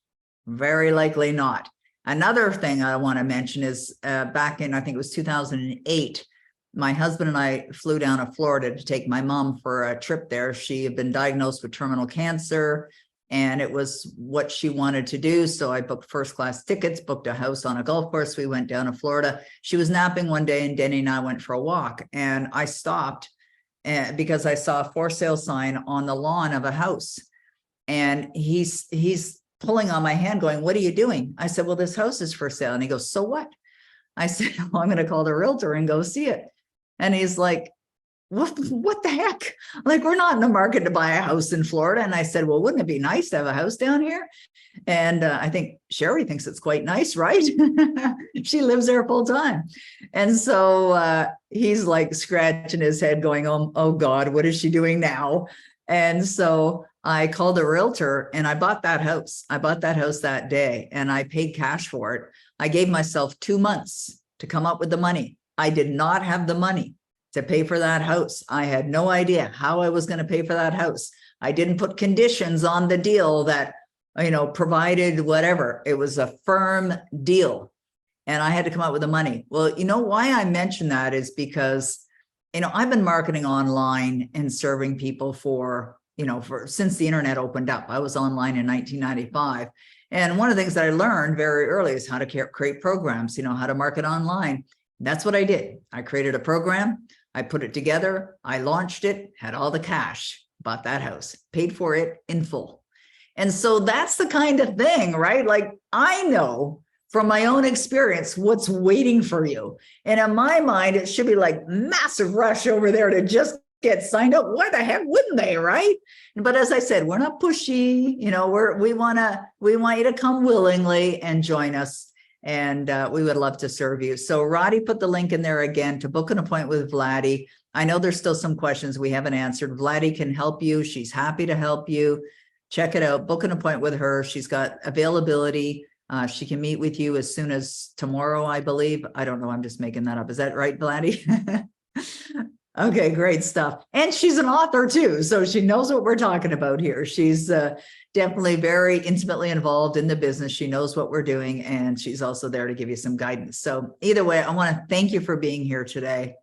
Very likely not. Another thing I want to mention is back in, I think it was 2008, my husband and I flew down to Florida to take my mom for a trip there. She had been diagnosed with terminal cancer, and it was what she wanted to do. So I booked first class tickets, booked a house on a golf course. We went down to Florida. She was napping one day, and Denny and I went for a walk, and I stopped because I saw a for sale sign on the lawn of a house. And he's pulling on my hand going, "What are you doing?" I said, "Well, this house is for sale." And he goes, "So what?" I said, "Well, I'm going to call the realtor and go see it." And he's like, what the heck? Like, we're not in the market to buy a house in Florida. And I said, well, wouldn't it be nice to have a house down here? And I think Sherry thinks it's quite nice, right? She lives there full time. And so he's like scratching his head going, oh God, what is she doing now? And so I called a realtor and I bought that house. I bought that house that day and I paid cash for it. I gave myself 2 months to come up with the money. I did not have the money to pay for that house. I had no idea how I was going to pay for that house. I didn't put conditions on the deal that, provided whatever. It was a firm deal and I had to come up with the money. Well, why I mention that is because, I've been marketing online and serving people for since the internet opened up. I was online in 1995. And one of the things that I learned very early is how to create programs, how to market online. That's what I did. I created a program. I put it together. I launched it, had all the cash, bought that house, paid for it in full. And so that's the kind of thing, right? Like, I know from my own experience what's waiting for you. And in my mind, it should be like massive rush over there to just get signed up. Why the heck wouldn't they, right? But as I said, we're not pushy. We want you to come willingly and join us. And we would love to serve you. So Roddy put the link in there again to book an appointment with Vladdy. I know there's still some questions we haven't answered. Vladdy can help you. She's happy to help you. Check it out. Book an appointment with her. She's got availability. She can meet with you as soon as tomorrow, I believe. I don't know. I'm just making that up. Is that right, Vladdy? Okay, great stuff. And she's an author too. So she knows what we're talking about here. She's definitely very intimately involved in the business. She knows what we're doing, and she's also there to give you some guidance. So either way, I want to thank you for being here today.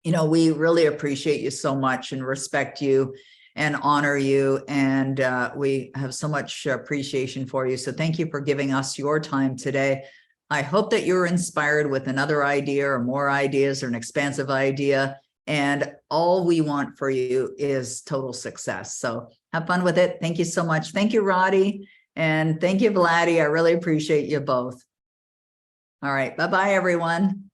We really appreciate you so much and respect you and honor you. And we have so much appreciation for you. So thank you for giving us your time today. I hope that you're inspired with another idea or more ideas or an expansive idea. And all we want for you is total success. So have fun with it. Thank you so much. Thank you, Roddy. And thank you, Vladdy. I really appreciate you both. All right. Bye-bye, everyone.